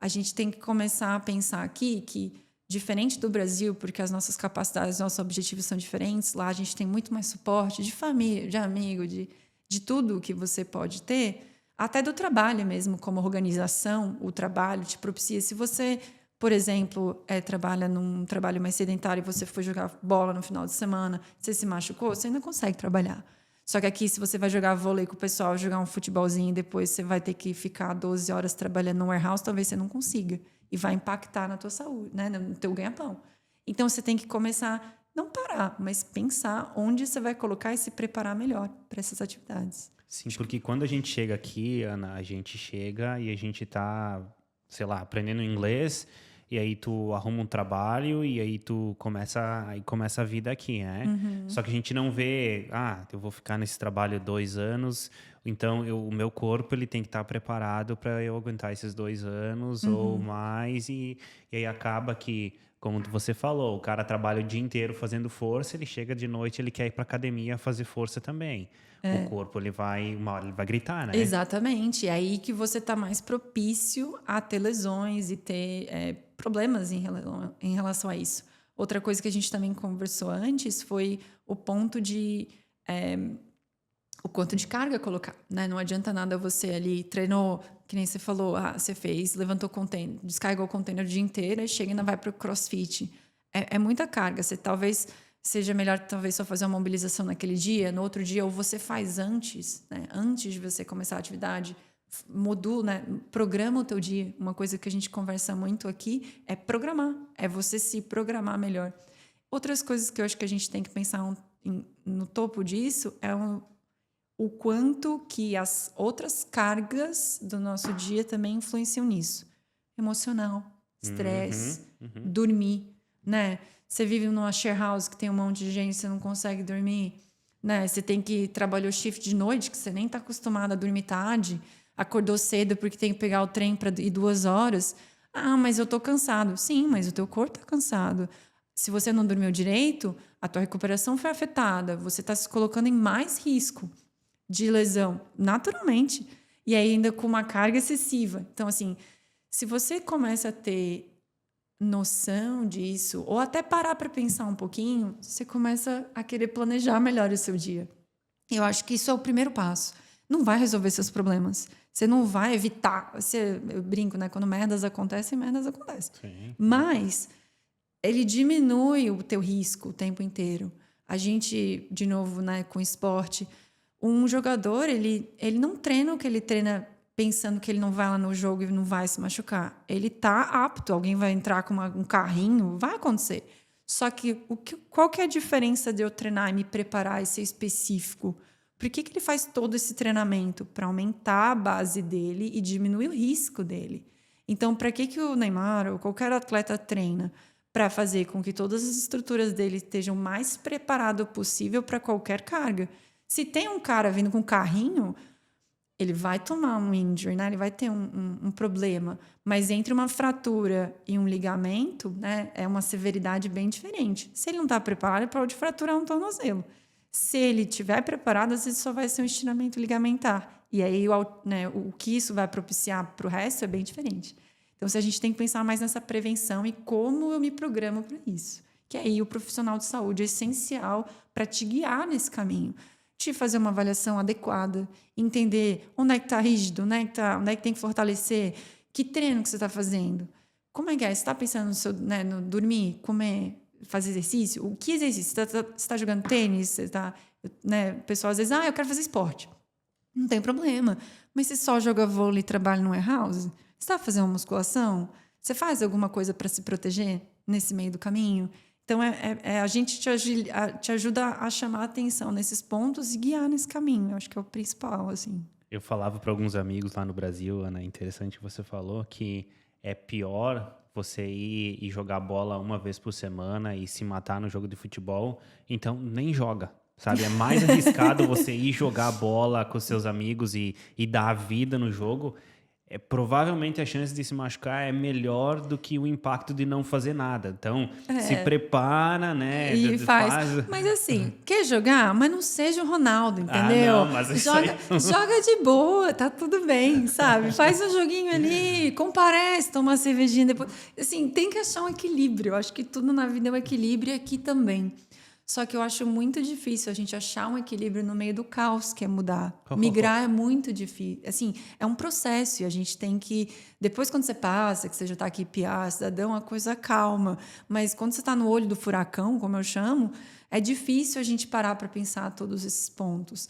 A gente tem que começar a pensar aqui que, diferente do Brasil, porque as nossas capacidades, nossos objetivos são diferentes, lá a gente tem muito mais suporte de família, de amigo, de tudo que você pode ter, até do trabalho mesmo, como organização, o trabalho te propicia. Se você, por exemplo, trabalha num trabalho mais sedentário e você foi jogar bola no final de semana, você se machucou, você ainda consegue trabalhar. Só que aqui, se você vai jogar vôlei com o pessoal, jogar um futebolzinho e depois você vai ter que ficar 12 horas trabalhando no warehouse, talvez você não consiga. E vai impactar na tua saúde, né? No teu ganha-pão. Então, você tem que começar, não parar, mas pensar onde você vai colocar e se preparar melhor para essas atividades. Sim, porque quando a gente chega aqui, Ana, a gente chega e a gente tá, sei lá, aprendendo inglês, e aí tu arruma um trabalho e aí tu começa a vida aqui, né? Só que a gente não vê, eu vou ficar nesse trabalho 2 anos, então o meu corpo ele tem que estar preparado para eu aguentar esses 2 anos ou mais, e aí acaba que, como você falou, o cara trabalha o dia inteiro fazendo força, ele chega de noite, ele quer ir para academia fazer força também. O corpo, uma hora ele vai gritar, né? Exatamente. É aí que você está mais propício a ter lesões e ter problemas em relação a isso. Outra coisa que a gente também conversou antes foi o ponto de... o quanto de carga colocar, né? Não adianta nada você ali treinou, que nem você falou, você fez, levantou o container, descarregou o container o dia inteiro e chega e ainda vai para o CrossFit. É muita carga. Você talvez... seja melhor talvez só fazer uma mobilização naquele dia, no outro dia, ou você faz antes, né? Antes de você começar a atividade, modula, né? Programa o teu dia. Uma coisa que a gente conversa muito aqui é programar, é você se programar melhor. Outras coisas que eu acho que a gente tem que pensar no topo disso é o quanto que as outras cargas do nosso dia também influenciam nisso. Emocional, estresse, dormir, né? Você vive numa share house que tem um monte de gente, você não consegue dormir, né? Você tem que trabalhar o shift de noite, que você nem está acostumado a dormir tarde, acordou cedo porque tem que pegar o trem para ir 2 horas. Mas eu estou cansado. Sim, mas o teu corpo está cansado. Se você não dormiu direito, a tua recuperação foi afetada. Você está se colocando em mais risco de lesão, naturalmente. E ainda com uma carga excessiva. Então, assim, se você começa a ter noção disso, ou até parar para pensar um pouquinho, você começa a querer planejar melhor o seu dia. Eu acho que isso é o primeiro passo. Não vai resolver seus problemas. Você não vai evitar. Eu brinco, né? Quando merdas acontecem. Sim. Mas ele diminui o teu risco o tempo inteiro. A gente, de novo, né, com esporte, um jogador, ele não treina o que ele treina pensando que ele não vai lá no jogo e não vai se machucar. Ele tá apto, alguém vai entrar com um carrinho, vai acontecer. Só que qual que é a diferença de eu treinar e me preparar e ser específico? Por que ele faz todo esse treinamento? Para aumentar a base dele e diminuir o risco dele. Então, para que o Neymar ou qualquer atleta treina? Para fazer com que todas as estruturas dele estejam mais preparadas possível para qualquer carga. Se tem um cara vindo com um carrinho, ele vai tomar um injury, né? Ele vai ter um problema. Mas entre uma fratura e um ligamento, né, é uma severidade bem diferente. Se ele não está preparado, ele pode fraturar um tornozelo. Se ele estiver preparado, às vezes só vai ser um estiramento ligamentar. E aí o que isso vai propiciar para o resto é bem diferente. Então, a gente tem que pensar mais nessa prevenção e como eu me programo para isso. Que aí o profissional de saúde é essencial para te guiar nesse caminho. Te fazer uma avaliação adequada, entender onde é que está rígido, onde é que tem que fortalecer, que treino que você está fazendo, como é que é? Você está pensando no dormir, comer, fazer exercício? O que exercício? Você está jogando tênis? Você tá, né? O pessoal às vezes, eu quero fazer esporte. Não tem problema. Mas você só joga vôlei e trabalha no warehouse? Você está fazendo uma musculação? Você faz alguma coisa para se proteger nesse meio do caminho? Então, a gente te ajuda a chamar a atenção nesses pontos e guiar nesse caminho. Eu acho que é o principal, assim. Eu falava para alguns amigos lá no Brasil, Ana, interessante que você falou, que é pior você ir e jogar bola uma vez por semana e se matar no jogo de futebol, então nem joga, sabe? É mais arriscado você ir jogar bola com seus amigos e dar a vida no jogo. Provavelmente a chance de se machucar é melhor do que o impacto de não fazer nada. Então, se prepara, né? E faz. Mas assim, quer jogar? Mas não seja o Ronaldo, entendeu? Ah, não, mas joga de boa, tá tudo bem, sabe? Faz um joguinho ali, comparece, toma uma cervejinha depois. Assim, tem que achar um equilíbrio. Eu acho que tudo na vida é um equilíbrio e aqui também. Só que eu acho muito difícil a gente achar um equilíbrio no meio do caos que é mudar. Migrar é muito difícil. Assim, é um processo e a gente tem que... Depois, quando você passa, que você já está aqui piar, cidadão, uma coisa calma. Mas quando você está no olho do furacão, como eu chamo, é difícil a gente parar para pensar todos esses pontos.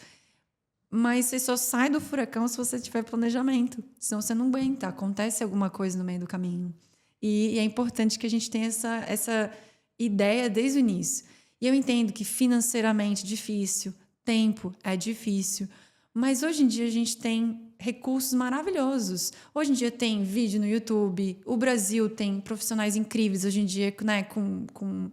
Mas você só sai do furacão se você tiver planejamento. Senão você não aguenta. Acontece alguma coisa no meio do caminho. E é importante que a gente tenha essa ideia desde o início. E eu entendo que financeiramente é difícil, tempo é difícil, mas hoje em dia a gente tem recursos maravilhosos. Hoje em dia tem vídeo no YouTube, o Brasil tem profissionais incríveis hoje em dia, né, com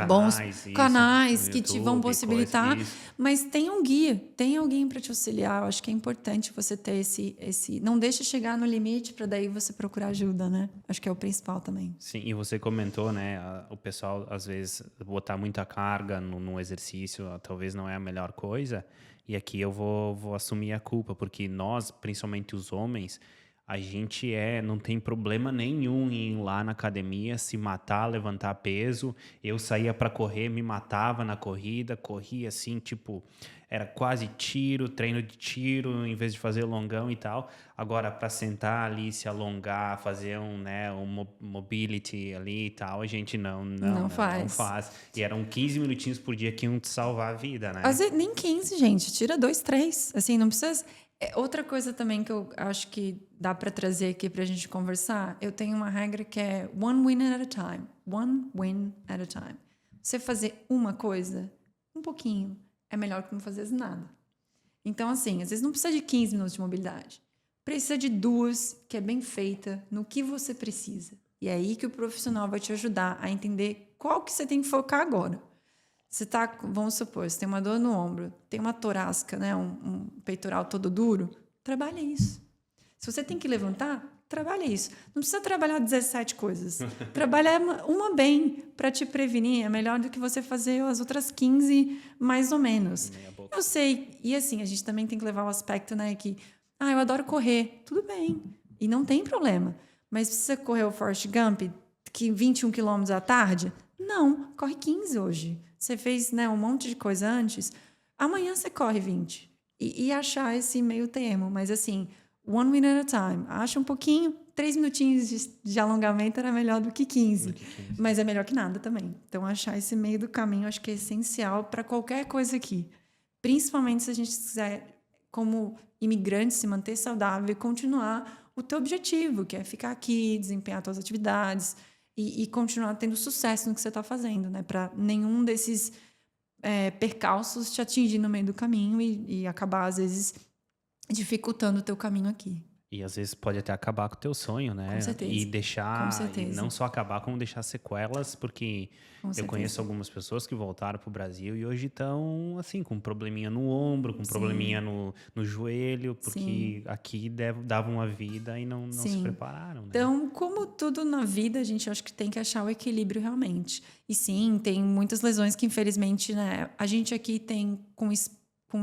bons canais que te vão possibilitar, mas tem um guia, tem alguém para te auxiliar. Eu acho que é importante você ter esse não deixa chegar no limite para daí você procurar ajuda, né? Acho que é o principal também. Sim, e você comentou, né, o pessoal às vezes botar muita carga no exercício, talvez não é a melhor coisa, e aqui eu vou assumir a culpa, porque nós, principalmente os homens, a gente não tem problema nenhum em ir lá na academia, se matar, levantar peso. Eu saía para correr, me matava na corrida, corria assim, tipo, era quase treino de tiro, em vez de fazer longão e tal. Agora, para sentar ali, se alongar, fazer um mobility ali e tal, a gente não faz. E eram 15 minutinhos por dia que iam te salvar a vida, né? Às vezes, nem 15, gente. Tira 2, 3. Assim, não precisa... Outra coisa também que eu acho que dá para trazer aqui para a gente conversar, eu tenho uma regra que é one win at a time. One win at a time. Você fazer uma coisa, um pouquinho, é melhor que não fazer nada. Então, assim, às vezes não precisa de 15 minutos de mobilidade. Precisa de 2, que é bem feita, no que você precisa. E é aí que o profissional vai te ajudar a entender qual que você tem que focar agora. Você tá, vamos supor, você tem uma dor no ombro, tem uma torácica, né, um peitoral todo duro, trabalha isso. Se você tem que levantar, trabalha isso. Não precisa trabalhar 17 coisas. Trabalhar uma bem para te prevenir é melhor do que você fazer as outras 15 mais ou menos. Eu sei. E assim, a gente também tem que levar o aspecto, né, que eu adoro correr. Tudo bem. E não tem problema. Mas precisa correr o Forrest Gump, que 21 quilômetros à tarde? Não, corre 15 hoje. Você fez, né, um monte de coisa antes. Amanhã você corre 20. E achar esse meio termo. Mas assim, 1 minute at a time. Acha um pouquinho, 3 minutinhos de alongamento era melhor do que 15. Mas é melhor que nada também. Então, achar esse meio do caminho acho que é essencial para qualquer coisa aqui. Principalmente se a gente quiser, como imigrante, se manter saudável e continuar o teu objetivo, que é ficar aqui, desempenhar suas atividades e continuar tendo sucesso no que você está fazendo, né? Para nenhum desses percalços te atingir no meio do caminho e acabar, às vezes, dificultando o teu caminho aqui. E às vezes pode até acabar com o teu sonho, né? Com certeza. E deixar, Com certeza. e não só acabar, como deixar sequelas, porque Com eu certeza. conheço algumas pessoas que voltaram pro Brasil e hoje estão, assim, com um probleminha no ombro, com um probleminha no joelho, porque aqui davam a vida e não se prepararam, né? Então, como tudo na vida, a gente acho que tem que achar o equilíbrio realmente. E sim, tem muitas lesões que, infelizmente, né, a gente aqui tem com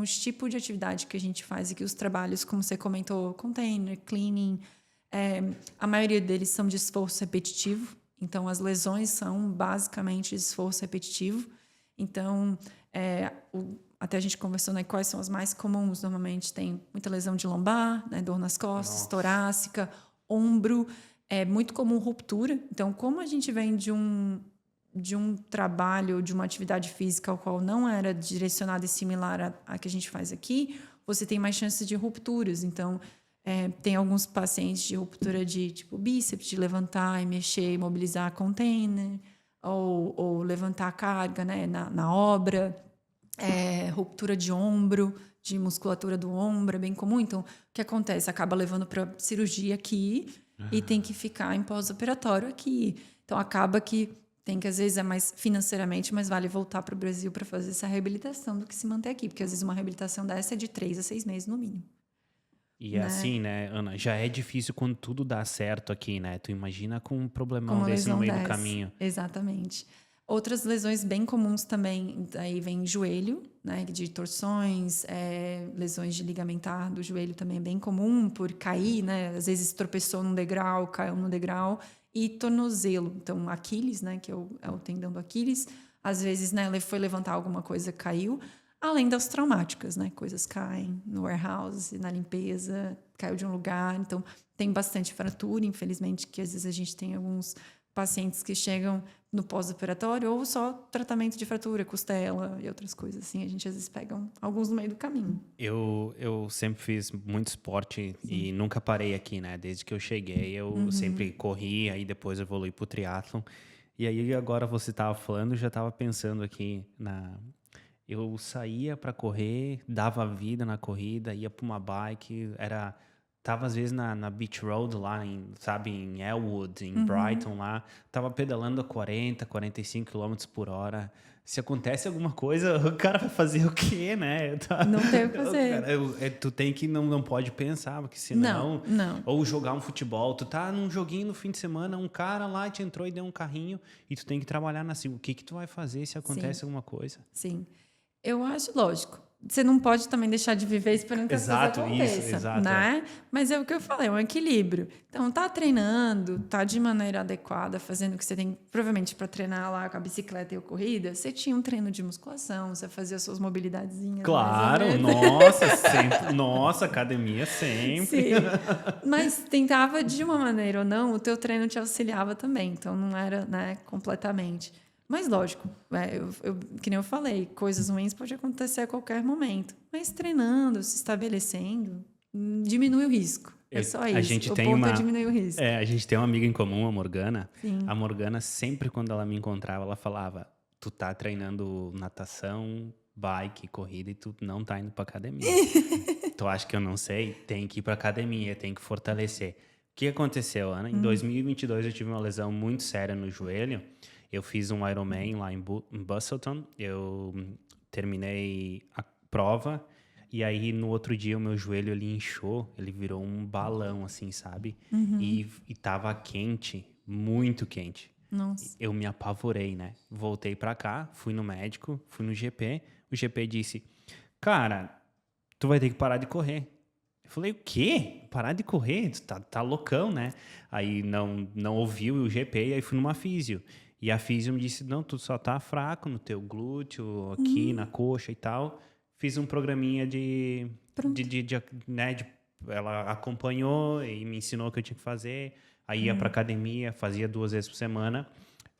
os tipos de atividade que a gente faz e que os trabalhos, como você comentou, container, cleaning, a maioria deles são de esforço repetitivo. Então, as lesões são basicamente de esforço repetitivo. Então, até a gente conversou, né, quais são as mais comuns. Normalmente tem muita lesão de lombar, né, dor nas costas, torácica, ombro. É muito comum ruptura. Então, como a gente vem de um trabalho, de uma atividade física ao qual não era direcionada e similar à que a gente faz aqui, você tem mais chances de rupturas. Então, tem alguns pacientes de ruptura de tipo bíceps, de levantar e mexer e mobilizar container, ou levantar a carga, né, na obra, ruptura de ombro, de musculatura do ombro, é bem comum. Então, o que acontece? Acaba levando para cirurgia aqui e tem que ficar em pós-operatório aqui. Então, acaba que tem que, às vezes, é mais financeiramente, mas vale voltar para o Brasil para fazer essa reabilitação do que se manter aqui. Porque, às vezes, uma reabilitação dessa é de 3 a 6 meses, no mínimo. E assim, né, Ana, já é difícil quando tudo dá certo aqui, né? Tu imagina com um problemão uma desse no lesão meio do dessa. caminho. Exatamente. Outras lesões bem comuns também, aí vem joelho, né, de torções, lesões de ligamentar do joelho também é bem comum, por cair, né? Às vezes tropeçou num degrau, caiu no degrau. E tornozelo, então Aquiles, né, que é o tendão do Aquiles, às vezes, né, ele foi levantar alguma coisa, caiu, além das traumáticas, né, coisas caem no warehouse, na limpeza, caiu de um lugar, então tem bastante fratura, infelizmente, que às vezes a gente tem alguns pacientes que chegam no pós-operatório ou só tratamento de fratura, costela e outras coisas assim. A gente às vezes pega alguns no meio do caminho. Eu sempre fiz muito esporte e nunca parei aqui, né? Desde que eu cheguei, eu sempre corri, aí depois evolui pro triatlon. E aí agora você tava falando, eu já tava pensando aqui eu saía para correr, dava vida na corrida, ia para uma bike, tava às vezes na Beach Road lá, em Elwood, em Brighton lá, tava pedalando a 40, 45 km por hora. Se acontece alguma coisa, o cara vai fazer o quê, né? Não tem o que fazer. Cara, tu tem que, não pode pensar, porque senão... Não. Ou jogar um futebol, tu tá num joguinho no fim de semana, um cara lá te entrou e deu um carrinho, e tu tem que trabalhar o que tu vai fazer se acontece alguma coisa? Sim. Eu acho, lógico, você não pode também deixar de viver esperando que as coisas aconteçam, exato, né? Mas é o que eu falei, é um equilíbrio. Então, tá treinando, tá de maneira adequada, fazendo o que você tem, provavelmente para treinar lá com a bicicleta e a corrida, você tinha um treino de musculação, você fazia as suas mobilidadezinhas. Claro, nossa, sempre, nossa, academia sempre. Sim, mas tentava de uma maneira ou não, o teu treino te auxiliava também, então não era, né, completamente. Mas, lógico, que nem eu falei, coisas ruins podem acontecer a qualquer momento. Mas treinando, se estabelecendo, diminui o risco. É só isso. A gente é diminuir o risco. A gente tem uma amiga em comum, a Morgana. Sim. A Morgana, sempre quando ela me encontrava, ela falava, tu tá treinando natação, bike, corrida e tu não tá indo pra academia. Tu acha que eu não sei? Tem que ir pra academia, tem que fortalecer. O que aconteceu, Ana? Em 2022 eu tive uma lesão muito séria no joelho. Eu fiz um Ironman lá em Busselton, eu terminei a prova e aí no outro dia o meu joelho ele inchou, ele virou um balão assim, sabe? E tava quente, muito quente. Nossa. Eu me apavorei, né? Voltei pra cá, fui no médico, fui no GP, o GP disse, cara, tu vai ter que parar de correr. Eu falei, o quê? Parar de correr? Tu tá loucão, né? Aí não ouviu o GP e aí fui numa físio. E a físio me disse, não, tu só tá fraco no teu glúteo, aqui na coxa e tal. fiz um programinha ela acompanhou e me ensinou o que eu tinha que fazer. Aí ia pra academia, fazia 2 vezes por semana.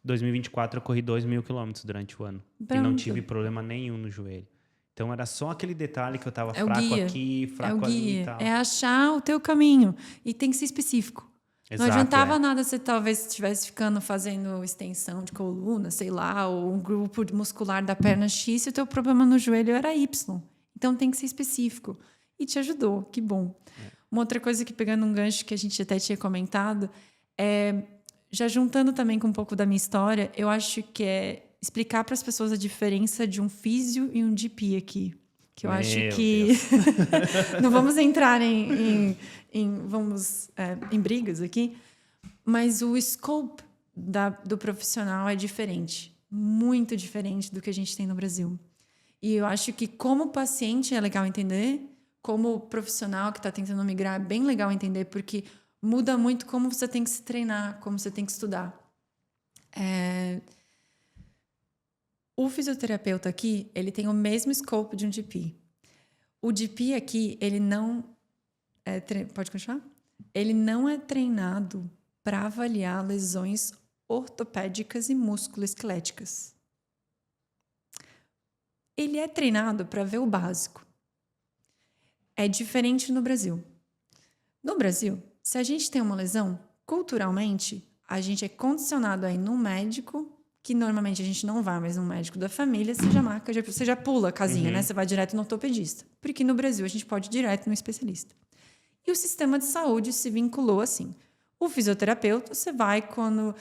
2024 eu corri 2.000 quilômetros durante o ano. E não tive problema nenhum no joelho. Então era só aquele detalhe que eu tava fraco aqui, fraco ali e tal. É achar o teu caminho. E tem que ser específico. Exato, não adiantava nada se talvez estivesse ficando fazendo extensão de coluna, sei lá, ou um grupo muscular da perna X e o teu problema no joelho era Y. Então tem que ser específico. E te ajudou, que bom. Uma outra coisa que, pegando um gancho que a gente até tinha comentado, já juntando também com um pouco da minha história, eu acho que é explicar para as pessoas a diferença de um físio e um GP aqui. Que eu acho que... Não vamos entrar em brigas aqui, mas o scope do profissional é diferente. Muito diferente do que a gente tem no Brasil. E eu acho que como paciente é legal entender, como profissional que está tentando migrar é bem legal entender, porque muda muito como você tem que se treinar, como você tem que estudar. O fisioterapeuta aqui, ele tem o mesmo scope de um GP. O GP aqui, ele não... Pode continuar? Ele não é treinado para avaliar lesões ortopédicas e musculoesqueléticas. Ele é treinado para ver o básico. É diferente no Brasil. No Brasil, se a gente tem uma lesão, culturalmente, a gente é condicionado a ir num médico, que normalmente a gente não vai mais num médico da família, você já pula a casinha, né? Você vai direto no ortopedista. Porque no Brasil a gente pode ir direto no especialista. E o sistema de saúde se vinculou assim. O fisioterapeuta, você vai quando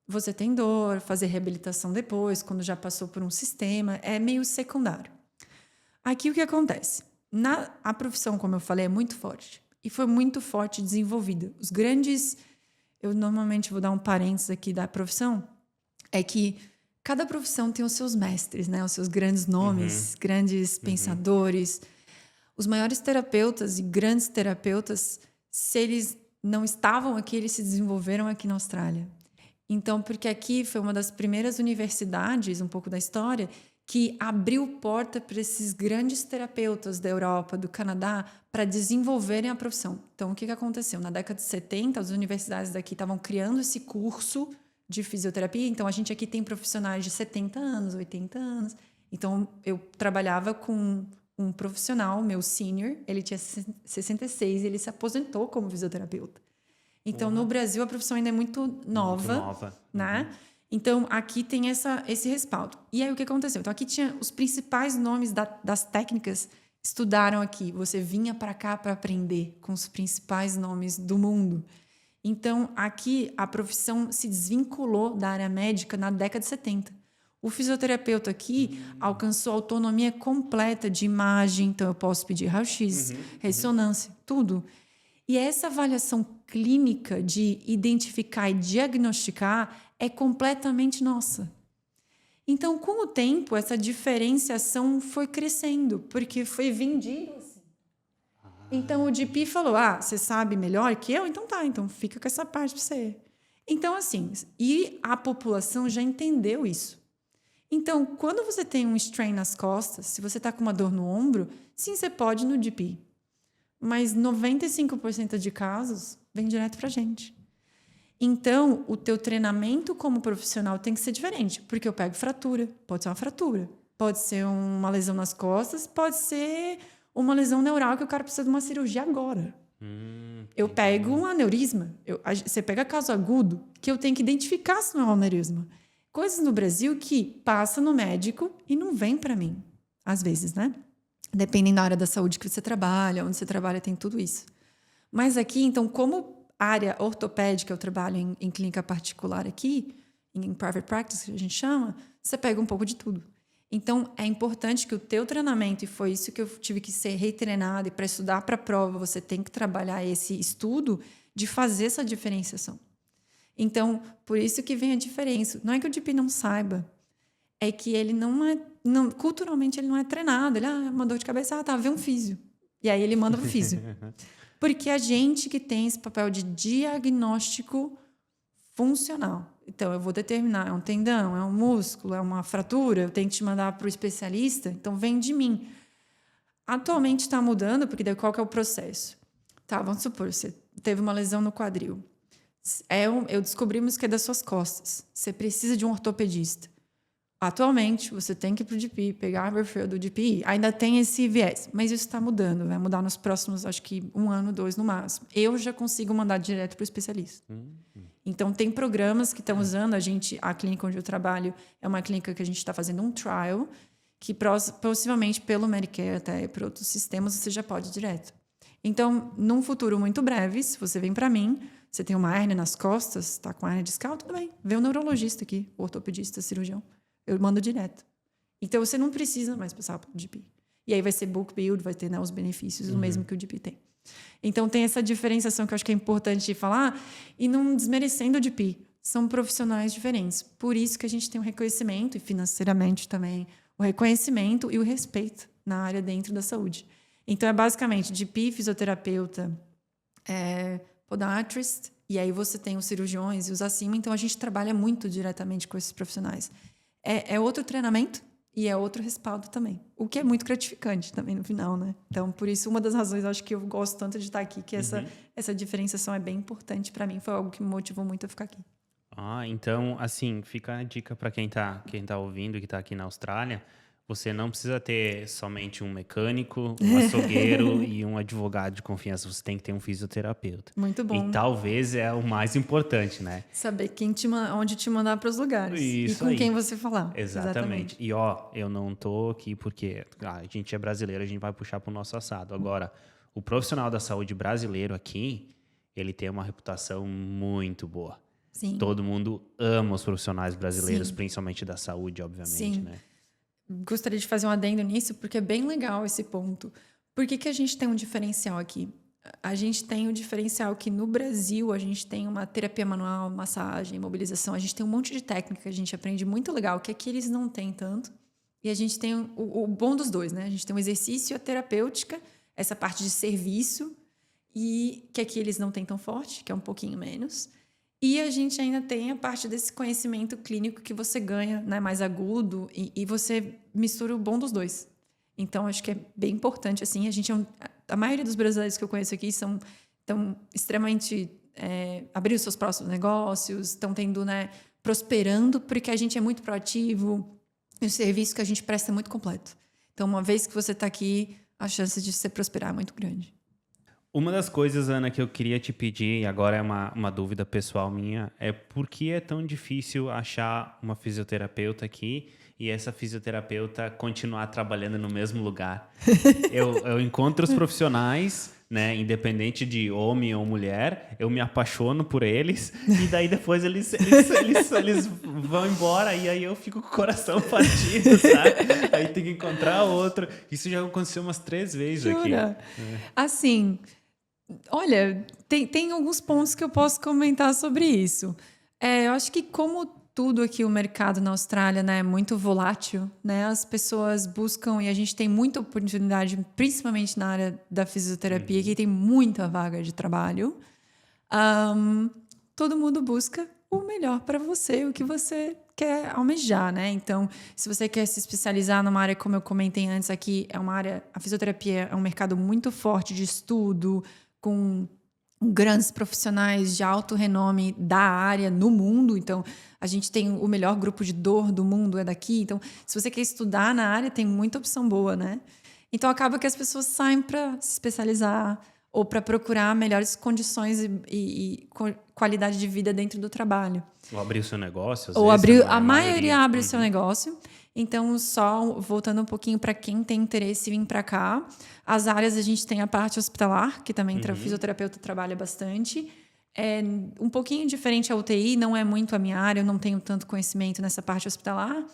você tem dor, fazer reabilitação depois, quando já passou por um sistema, é meio secundário. Aqui o que acontece? A profissão, como eu falei, é muito forte. E foi muito forte desenvolvida. Os grandes... Eu normalmente vou dar um parênteses aqui da profissão, é que cada profissão tem os seus mestres, né? Os seus grandes nomes, grandes pensadores. Os maiores terapeutas e grandes terapeutas, se eles não estavam aqui, eles se desenvolveram aqui na Austrália. Então, porque aqui foi uma das primeiras universidades, um pouco da história, que abriu porta para esses grandes terapeutas da Europa, do Canadá, para desenvolverem a profissão. Então, o que aconteceu? Na década de 70, as universidades daqui estavam criando esse curso de fisioterapia. Então, a gente aqui tem profissionais de 70 anos, 80 anos. Então, eu trabalhava com um profissional, meu senior, ele tinha 66 e ele se aposentou como fisioterapeuta. Então, no Brasil, a profissão ainda é muito nova. Né? Então, aqui tem esse respaldo. E aí, o que aconteceu? Então, aqui tinha os principais nomes das técnicas estudaram aqui. Você vinha para cá para aprender com os principais nomes do mundo. Então, aqui, a profissão se desvinculou da área médica na década de 70. O fisioterapeuta aqui alcançou autonomia completa de imagem. Então, eu posso pedir raio-x, ressonância, tudo. E essa avaliação clínica de identificar e diagnosticar é completamente nossa. Então, com o tempo, essa diferenciação foi crescendo, porque foi vendido assim. Então, o GP falou, você sabe melhor que eu? Então tá, então fica com essa parte para você. Então, assim, e a população já entendeu isso. Então, quando você tem um strain nas costas, se você está com uma dor no ombro, sim, você pode ir no GP. Mas 95% de casos vem direto para a gente. Então, o teu treinamento como profissional tem que ser diferente, porque eu pego fratura, pode ser uma fratura, pode ser uma lesão nas costas, pode ser uma lesão neural que o cara precisa de uma cirurgia agora. Eu pego um aneurisma, você pega caso agudo, que eu tenho que identificar se não é um aneurisma. Coisas no Brasil que passa no médico e não vem para mim, às vezes, né? Dependendo da área da saúde que você trabalha, onde você trabalha, tem tudo isso. Mas aqui, então, como área ortopédica, eu trabalho em clínica particular aqui, em private practice, que a gente chama, você pega um pouco de tudo. Então, é importante que o teu treinamento, e foi isso que eu tive que ser retreinada, e para estudar para a prova, você tem que trabalhar esse estudo de fazer essa diferenciação. Então, por isso que vem a diferença. Não é que o GP não saiba, é que ele culturalmente ele não é treinado. Ele, uma dor de cabeça, vê um físio. E aí ele manda pro físio. Porque a gente que tem esse papel de diagnóstico funcional. Então, eu vou determinar, é um tendão, é um músculo, é uma fratura, eu tenho que te mandar para o especialista, então vem de mim. Atualmente está mudando, porque daí qual que é o processo? Tá, vamos supor, você teve uma lesão no quadril. Eu descobrimos que é das suas costas. Você precisa de um ortopedista. Atualmente, você tem que ir para o GP, pegar a referral do GP. Ainda tem esse viés, mas isso está mudando. Vai mudar nos próximos, acho que 1 ano, 2 no máximo. Eu já consigo mandar direto para o especialista. Então, tem programas que estão usando. A clínica onde eu trabalho é uma clínica que a gente está fazendo um trial, que possivelmente pelo Medicare até por outros sistemas você já pode ir direto. Então, num futuro muito breve, se você vem para mim, você tem uma hérnia nas costas, está com a hérnia discal, tudo bem. Vê o neurologista aqui, o ortopedista, cirurgião. Eu mando direto. Então, você não precisa mais passar pelo GP. E aí vai ser book build, vai ter, né, os benefícios, o mesmo que o GP tem. Então, tem essa diferenciação que eu acho que é importante falar, e não desmerecendo o GP. São profissionais diferentes. Por isso que a gente tem um reconhecimento, e financeiramente também, o reconhecimento e o respeito na área dentro da saúde. Então, é basicamente GP, fisioterapeuta, podiatrist, e aí você tem os cirurgiões e os acima. Então, a gente trabalha muito diretamente com esses profissionais. É outro treinamento e é outro respaldo também. O que é muito gratificante também no final, né? Então, por isso, uma das razões, acho que eu gosto tanto de estar aqui, que essa diferenciação é bem importante para mim. Foi algo que me motivou muito a ficar aqui. Então, assim, fica a dica para quem tá ouvindo, que está aqui na Austrália. Você não precisa ter somente um mecânico, um açougueiro e um advogado de confiança. Você tem que ter um fisioterapeuta. Muito bom. E talvez é o mais importante, né? Saber onde te mandar para os lugares. Isso e com aí. quem você falar. Exatamente. E, eu não tô aqui porque a gente é brasileiro, a gente vai puxar pro nosso assado. Agora, o profissional da saúde brasileiro aqui, ele tem uma reputação muito boa. Sim. Todo mundo ama os profissionais brasileiros, Sim. principalmente da saúde, obviamente, Sim. né? Gostaria de fazer um adendo nisso, porque é bem legal esse ponto. Por que a gente tem um diferencial aqui? A gente tem um diferencial que no Brasil a gente tem uma terapia manual, massagem, mobilização. A gente tem um monte de técnica que a gente aprende muito legal, que aqui eles não têm tanto. E a gente tem o bom dos dois, né? A gente tem o exercício e a terapêutica, essa parte de serviço, e que aqui eles não têm tão forte, que é um pouquinho menos. E a gente ainda tem a parte desse conhecimento clínico que você ganha, né, mais agudo, e você mistura o bom dos dois. Então, acho que é bem importante, assim. A maioria dos brasileiros que eu conheço aqui estão extremamente... abrindo seus próximos negócios, estão tendo, né, prosperando, porque a gente é muito proativo, e o serviço que a gente presta é muito completo. Então, uma vez que você está aqui, a chance de você prosperar é muito grande. Uma das coisas, Ana, que eu queria te pedir, e agora é uma dúvida pessoal minha, é por que é tão difícil achar uma fisioterapeuta aqui e essa fisioterapeuta continuar trabalhando no mesmo lugar? Eu encontro os profissionais, né, independente de homem ou mulher, eu me apaixono por eles e daí depois eles vão embora e aí eu fico com o coração partido, sabe? Aí tem que encontrar outro. Isso já aconteceu umas 3 vezes aqui. Assim... Olha, tem alguns pontos que eu posso comentar sobre isso. Eu acho que como tudo aqui, o mercado na Austrália, né, é muito volátil, né, as pessoas buscam, e a gente tem muita oportunidade, principalmente na área da fisioterapia, que tem muita vaga de trabalho. Todo mundo busca o melhor para você, o que você quer almejar, né? Então, se você quer se especializar numa área, como eu comentei antes aqui, a fisioterapia é um mercado muito forte de estudo, com grandes profissionais de alto renome da área no mundo. Então, a gente tem o melhor grupo de dor do mundo é daqui. Então, se você quer estudar na área, tem muita opção boa, né? Então, acaba que as pessoas saem para se especializar ou para procurar melhores condições e qualidade de vida dentro do trabalho. Ou abrir o seu negócio, às ou vezes, a maioria abre o seu negócio. Então, só voltando um pouquinho para quem tem interesse em vir para cá, as áreas, a gente tem a parte hospitalar, que também o fisioterapeuta trabalha bastante. É um pouquinho diferente a UTI, não é muito a minha área, eu não tenho tanto conhecimento nessa parte hospitalar.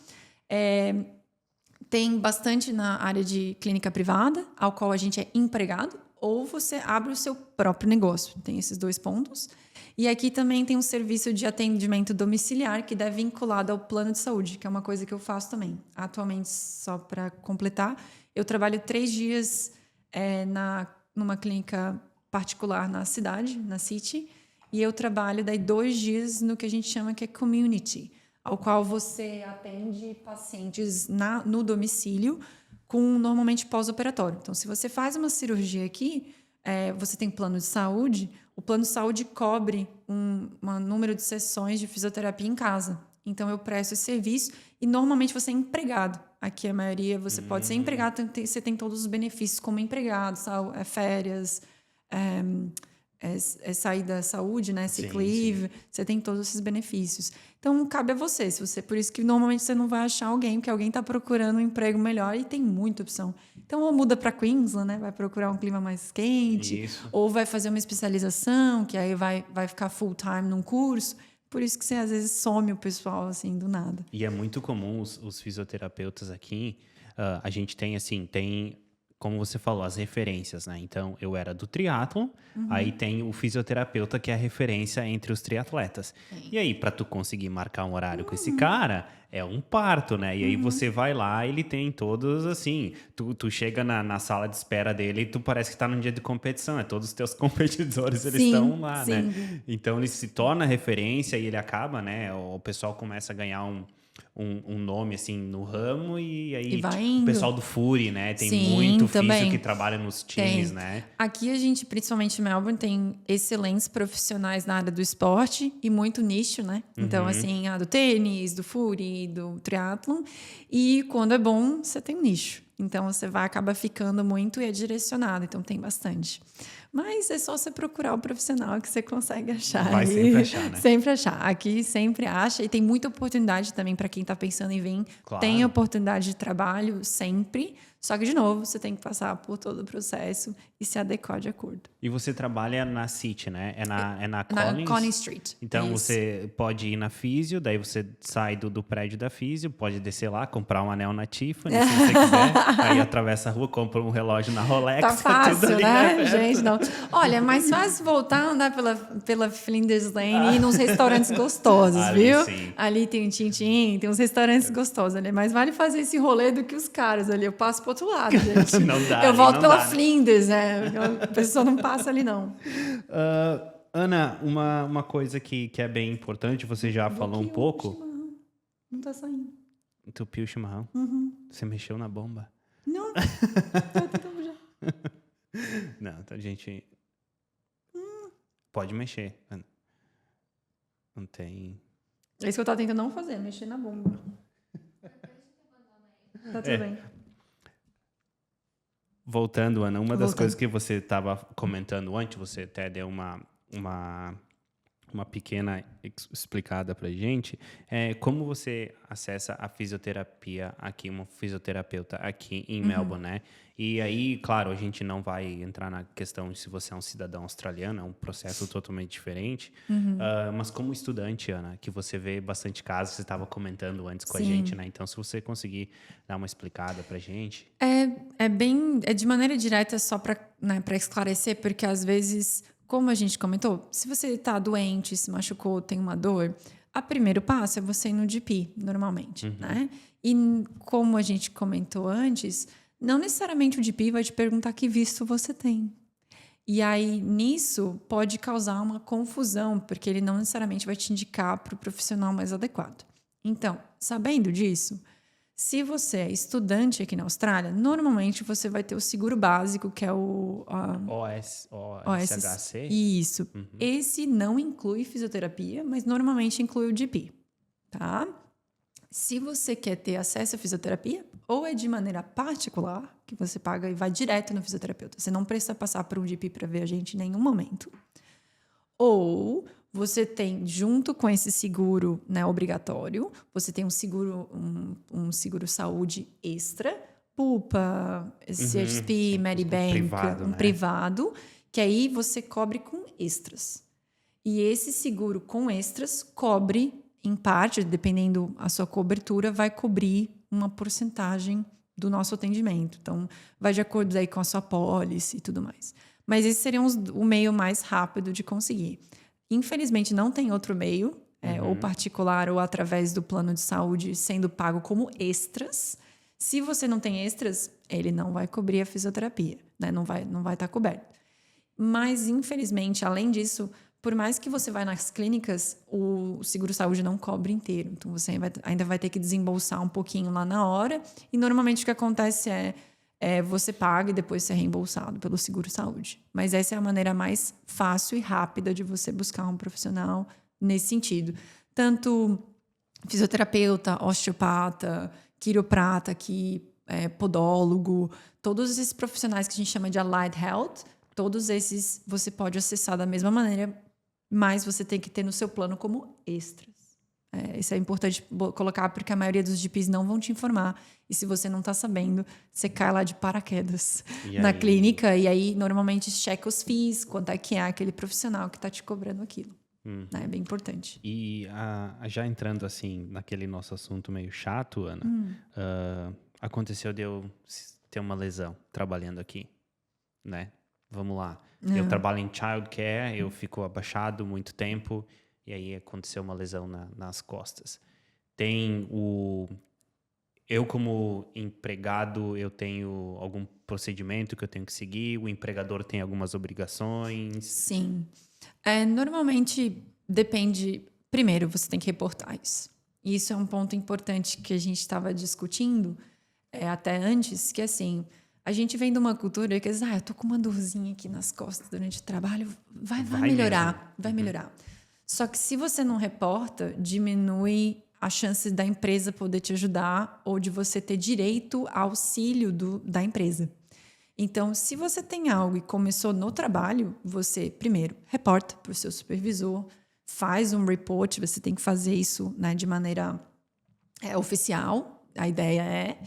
Tem bastante na área de clínica privada, ao qual a gente é empregado, ou você abre o seu próprio negócio. Tem esses 2 pontos. E aqui também tem um serviço de atendimento domiciliar que é vinculado ao plano de saúde, que é uma coisa que eu faço também. Atualmente, só para completar, eu trabalho 3 dias numa clínica particular na cidade, na City, e eu trabalho daí 2 dias no que a gente chama que é community, ao qual você atende pacientes no domicílio com normalmente pós-operatório. Então, se você faz uma cirurgia aqui, você tem plano de saúde, o plano de saúde cobre um número de sessões de fisioterapia em casa. Então, eu presto esse serviço e normalmente você é empregado. Aqui, a maioria, você pode ser empregado, você tem todos os benefícios como empregado, férias, sair da saúde, né? Sick leave, você tem todos esses benefícios. Então, cabe a você. Por isso que normalmente você não vai achar alguém, porque alguém está procurando um emprego melhor e tem muita opção. Então, ou muda para Queensland, né? Vai procurar um clima mais quente, ou vai fazer uma especialização, que aí vai ficar full time num curso. Por isso que você, às vezes, some o pessoal, assim, do nada. E é muito comum os fisioterapeutas aqui, a gente tem, assim, como você falou, as referências, né? Então, eu era do triatlon, aí tem o fisioterapeuta que é a referência entre os triatletas. E aí, para tu conseguir marcar um horário com esse cara, é um parto, né? E aí você vai lá, ele tem todos, assim, tu chega na sala de espera dele e tu parece que tá num dia de competição, todos os teus competidores, eles estão lá, né? Então, ele se torna referência e ele acaba, né? O pessoal começa a ganhar um nome, assim, no ramo e aí tipo, o pessoal do Fury, né? Tem muito físio que trabalha nos times, né? Aqui a gente, principalmente em Melbourne, tem excelentes profissionais na área do esporte e muito nicho, né? Então, assim, do tênis, do Fury, do triatlon. E quando é bom, você tem nicho. Então, você acaba ficando muito e é direcionado. Então, tem bastante. Mas é só você procurar o profissional que você consegue achar. Vai sempre achar, né? Sempre achar. Aqui sempre acha. E tem muita oportunidade também para quem está pensando em vir. Claro. Tem oportunidade de trabalho sempre. Só que, de novo, você tem que passar por todo o processo e se adequar de acordo. E você trabalha na City, né? É na Collins? Na Collins Street. Então, você pode ir na Físio, daí você sai do prédio da Físio, pode descer lá, comprar um anel na Tiffany, se você quiser. Aí atravessa a rua, compra um relógio na Rolex. Tá fácil, ali, né? Gente, não. Olha, é mais fácil voltar a andar pela Flinders Lane e ir nos restaurantes gostosos, viu? Sim. Ali tem um Tintim, tem uns restaurantes gostosos ali. Mas vale fazer esse rolê do que os caras ali. Eu passo pro outro lado, gente. Não dá, eu volto pela dá, Flinders, né? A pessoa não passa ali, não. Ana, uma coisa que é bem importante, você já falou um pouco. Não tá saindo. Entupiu o chimarrão? Você mexeu na bomba? Não. Tá tentando já. Não, então a gente... Pode mexer, Ana. Não tem... É isso que eu tava tentando não fazer, mexer na bomba. Tá tudo bem. Voltando, Ana, uma das coisas que você estava comentando antes, você até deu uma pequena explicada pra gente, é como você acessa a fisioterapia aqui, uma fisioterapeuta aqui em Melbourne, né? E aí, claro, a gente não vai entrar na questão de se você é um cidadão australiano, é um processo totalmente diferente, mas como estudante, Ana, que você vê bastante casos, você estava comentando antes com a gente, né? Então, se você conseguir dar uma explicada pra gente. É de maneira direta só para esclarecer, porque às vezes, como a gente comentou, se você está doente, se machucou, tem uma dor, o primeiro passo é você ir no GP, normalmente, né? E como a gente comentou antes, não necessariamente o GP vai te perguntar que visto você tem. E aí, nisso, pode causar uma confusão, porque ele não necessariamente vai te indicar para o profissional mais adequado. Então, sabendo disso, se você é estudante aqui na Austrália, normalmente você vai ter o seguro básico, que é o... OSHC? Isso. Esse não inclui fisioterapia, mas normalmente inclui o GP, tá? Se você quer ter acesso à fisioterapia, ou é de maneira particular, que você paga e vai direto no fisioterapeuta. Você não precisa passar por um GP para ver a gente em nenhum momento. Ou você tem, junto com esse seguro, né, obrigatório, você tem um seguro saúde extra, PUPA, CHP, Medibank, privado, que aí você cobre com extras. E esse seguro com extras cobre, em parte, dependendo da sua cobertura, vai cobrir uma porcentagem do nosso atendimento. Então, vai de acordo aí com a sua pólice e tudo mais. Mas esse seria o meio mais rápido de conseguir. Infelizmente, não tem outro meio, ou particular ou através do plano de saúde, sendo pago como extras. Se você não tem extras, ele não vai cobrir a fisioterapia, né? Não vai estar coberto. Mas, infelizmente, além disso, por mais que você vá nas clínicas, o seguro-saúde não cobre inteiro. Então, você ainda vai ter que desembolsar um pouquinho lá na hora. E, normalmente, o que acontece é você paga e depois você é reembolsado pelo seguro-saúde. Mas essa é a maneira mais fácil e rápida de você buscar um profissional nesse sentido. Tanto fisioterapeuta, osteopata, quiroprata, podólogo, todos esses profissionais que a gente chama de allied health, todos esses você pode acessar da mesma maneira, mas você tem que ter no seu plano como extras. Isso é importante colocar, porque a maioria dos GPs não vão te informar. E se você não está sabendo, você cai lá de paraquedas na clínica. E aí, normalmente, checa os FIIs, quanto é que é aquele profissional que está te cobrando aquilo. É bem importante. E já entrando, assim, naquele nosso assunto meio chato, Ana, aconteceu de eu ter uma lesão trabalhando aqui, né? Vamos lá. Eu trabalho em childcare, eu fico abaixado muito tempo, e aí aconteceu uma lesão nas costas. Eu, como empregado, eu tenho algum procedimento que eu tenho que seguir? O empregador tem algumas obrigações? Sim. Normalmente, depende... Primeiro, você tem que reportar isso. E isso é um ponto importante que a gente estava discutindo até antes, que assim... A gente vem de uma cultura que diz, eu tô com uma dorzinha aqui nas costas durante o trabalho, vai melhorar, mesmo. Vai melhorar. Só que se você não reporta, diminui a chance da empresa poder te ajudar ou de você ter direito ao auxílio da empresa. Então, se você tem algo e começou no trabalho, você, primeiro, reporta para o seu supervisor, faz um report, você tem que fazer isso, né, de maneira oficial, a ideia é...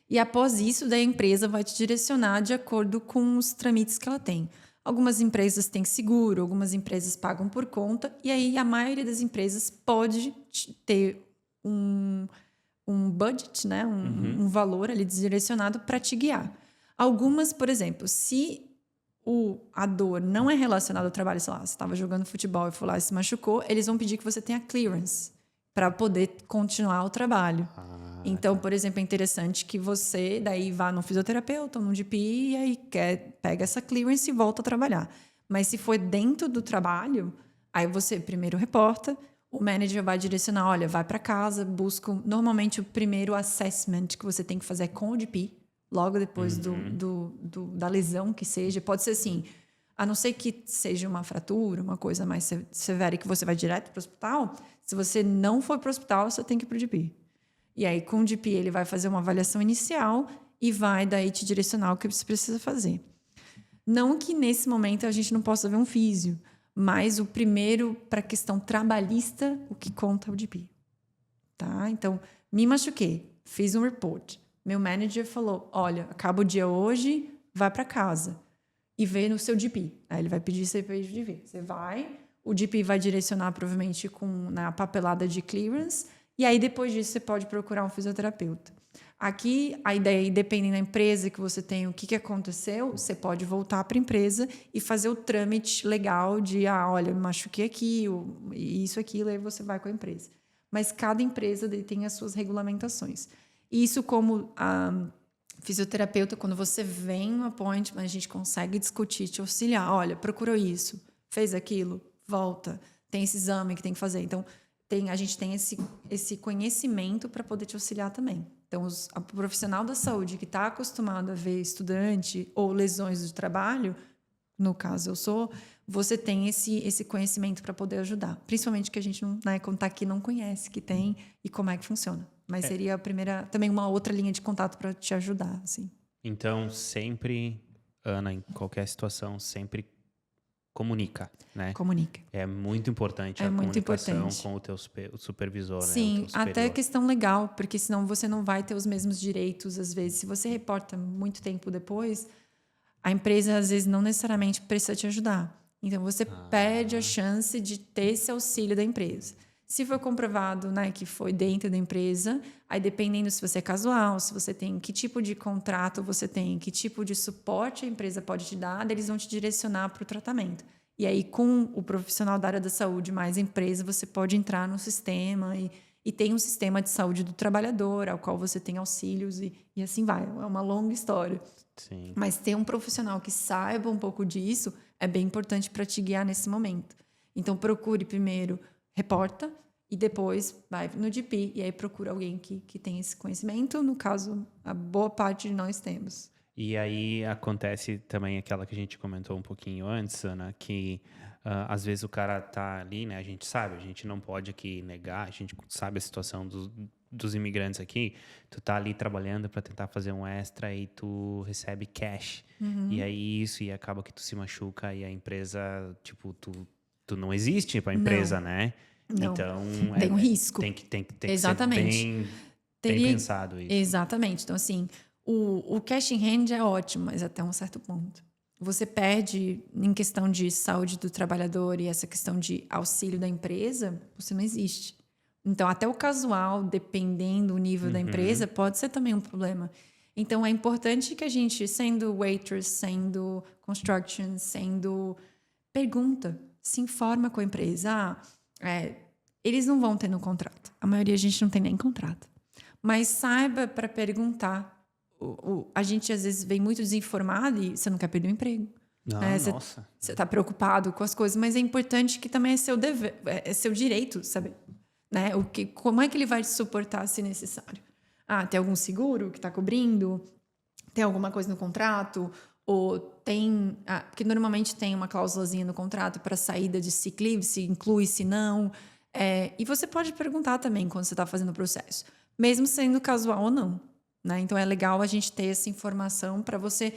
E após isso, daí a empresa vai te direcionar de acordo com os trâmites que ela tem. Algumas empresas têm seguro, algumas empresas pagam por conta, e aí a maioria das empresas pode ter um budget, né? Um valor ali direcionado para te guiar. Algumas, por exemplo, se a dor não é relacionada ao trabalho, sei lá, você estava jogando futebol e foi lá e se machucou, eles vão pedir que você tenha clearance para poder continuar o trabalho. Então, por exemplo, é interessante que você daí vá no fisioterapeuta ou no GP e aí pega essa clearance e volta a trabalhar. Mas se for dentro do trabalho, aí você primeiro reporta, o manager vai direcionar, olha, vai para casa, busca... Normalmente, o primeiro assessment que você tem que fazer é com o GP, logo depois da lesão que seja. Pode ser assim, a não ser que seja uma fratura, uma coisa mais severa e que você vai direto para o hospital, se você não for para o hospital, você tem que ir para o GP. E aí, com o GP, ele vai fazer uma avaliação inicial e vai daí te direcionar o que você precisa fazer. Não que nesse momento a gente não possa ver um físio, mas o primeiro, para a questão trabalhista, o que conta é o GP. Tá? Então, me machuquei, fiz um report. Meu manager falou, olha, acaba o dia hoje, vai para casa e vê no seu GP. Aí ele vai pedir CPI de ver. Você vai, o GP vai direcionar provavelmente com a papelada de clearance. E aí, depois disso, você pode procurar um fisioterapeuta. Aqui, a ideia, dependendo da empresa que você tem, o que aconteceu, você pode voltar para a empresa e fazer o trâmite legal de, olha, me machuquei aqui, isso, aquilo, aí você vai com a empresa. Mas cada empresa tem as suas regulamentações. Isso, como a fisioterapeuta, quando você vem no appointment, a gente consegue discutir, te auxiliar. Olha, procurou isso, fez aquilo, volta, tem esse exame que tem que fazer. Então, a gente tem esse conhecimento para poder te auxiliar também. Então, o profissional da saúde que está acostumado a ver estudante ou lesões do trabalho, no caso você tem esse conhecimento para poder ajudar. Principalmente que a gente, quando está aqui, não conhece que tem e como é que funciona. Mas seria também uma outra linha de contato para te ajudar. Assim. Então, sempre, Ana, em qualquer situação, sempre comunica, né? Comunica. É muito importante a comunicação com o teu supervisor. Sim, né? até questão legal, porque senão você não vai ter os mesmos direitos, às vezes. Se você reporta muito tempo depois, a empresa, às vezes, não necessariamente precisa te ajudar. Então, você perde a chance de ter esse auxílio da empresa. Se for comprovado, né, que foi dentro da empresa, aí dependendo se você é casual, se você tem que tipo de contrato você tem, que tipo de suporte a empresa pode te dar, eles vão te direcionar para o tratamento. E aí, com o profissional da área da saúde mais a empresa, você pode entrar no sistema e tem um sistema de saúde do trabalhador, ao qual você tem auxílios e assim vai. É uma longa história. Sim. Mas ter um profissional que saiba um pouco disso é bem importante para te guiar nesse momento. Então, procure primeiro, reporta, e depois vai no GP, e aí procura alguém que tem esse conhecimento. No caso, a boa parte de nós temos. E aí acontece também aquela que a gente comentou um pouquinho antes, Ana, que às vezes o cara tá ali, né? A gente sabe, a gente não pode aqui negar, a gente sabe a situação dos imigrantes aqui. Tu tá ali trabalhando para tentar fazer um extra e tu recebe cash. E aí e acaba que tu se machuca e a empresa, tipo, tu não existe pra empresa, né? Não. Então, Tem um risco. Tem que Exatamente. ser bem pensado isso. Exatamente. Então, assim, o cash in hand é ótimo, mas até um certo ponto. Você perde em questão de saúde do trabalhador e essa questão de auxílio da empresa, você não existe. Então, até o casual, dependendo do nível da empresa, pode ser também um problema. Então, é importante que a gente, sendo waitress, sendo construction, pergunta, se informa com a empresa. Eles não vão ter no contrato. A maioria a gente não tem nem contrato. Mas saiba para perguntar. A gente, às vezes, vem muito desinformado e você não quer perder o emprego. Nossa. Você está preocupado com as coisas, mas é importante que também é seu dever, é seu direito saber. Né? Como é que ele vai te suportar se necessário? Tem algum seguro que está cobrindo? Tem alguma coisa no contrato? Ou tem... porque normalmente tem uma cláusulazinha no contrato para saída de sick leave, se inclui, se não. E você pode perguntar também quando você está fazendo o processo. Mesmo sendo casual ou não. Né? Então, é legal a gente ter essa informação para você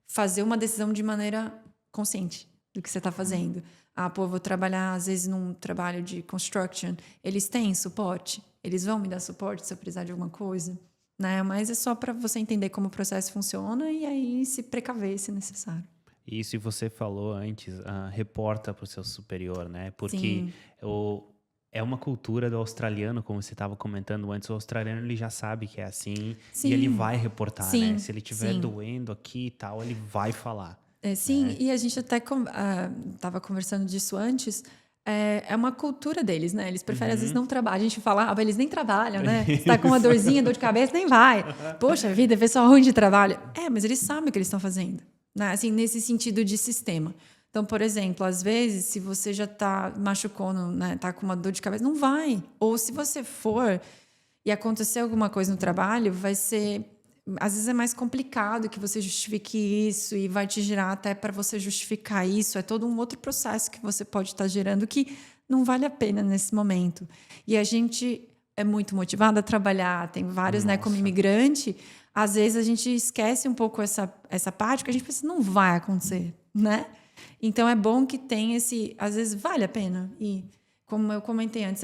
fazer uma decisão de maneira consciente do que você está fazendo. Eu vou trabalhar, às vezes, num trabalho de construction. Eles têm suporte? Eles vão me dar suporte se eu precisar de alguma coisa? Né? Mas é só para você entender como o processo funciona e aí se precaver se necessário. Isso, e você falou antes, reporta para o seu superior, né? Porque é uma cultura do australiano, como você estava comentando antes. O australiano, ele já sabe que é assim. Sim. E ele vai reportar, Sim. né? Se ele estiver doendo aqui e tal, ele vai falar. Sim, né? E a gente até estava conversando disso antes. É uma cultura deles, né? Eles preferem, às vezes, não trabalhar. A gente fala, eles nem trabalham, né? Você tá com uma dorzinha, dor de cabeça, nem vai. Poxa vida, vê só ruim de trabalho. Mas eles sabem o que eles estão fazendo. Né? Assim, nesse sentido de sistema. Então, por exemplo, às vezes, se você já está machucando, né, tá com uma dor de cabeça, não vai. Ou se você for e acontecer alguma coisa no trabalho, vai ser... Às vezes é mais complicado que você justifique isso e vai te gerar até para você justificar isso. É todo um outro processo que você pode estar gerando que não vale a pena nesse momento. E a gente é muito motivado a trabalhar. Tem vários, né, como imigrante. Às vezes a gente esquece um pouco essa parte, porque a gente pensa, não vai acontecer, né? Então, é bom que tem esse... Às vezes, vale a pena. E, como eu comentei antes,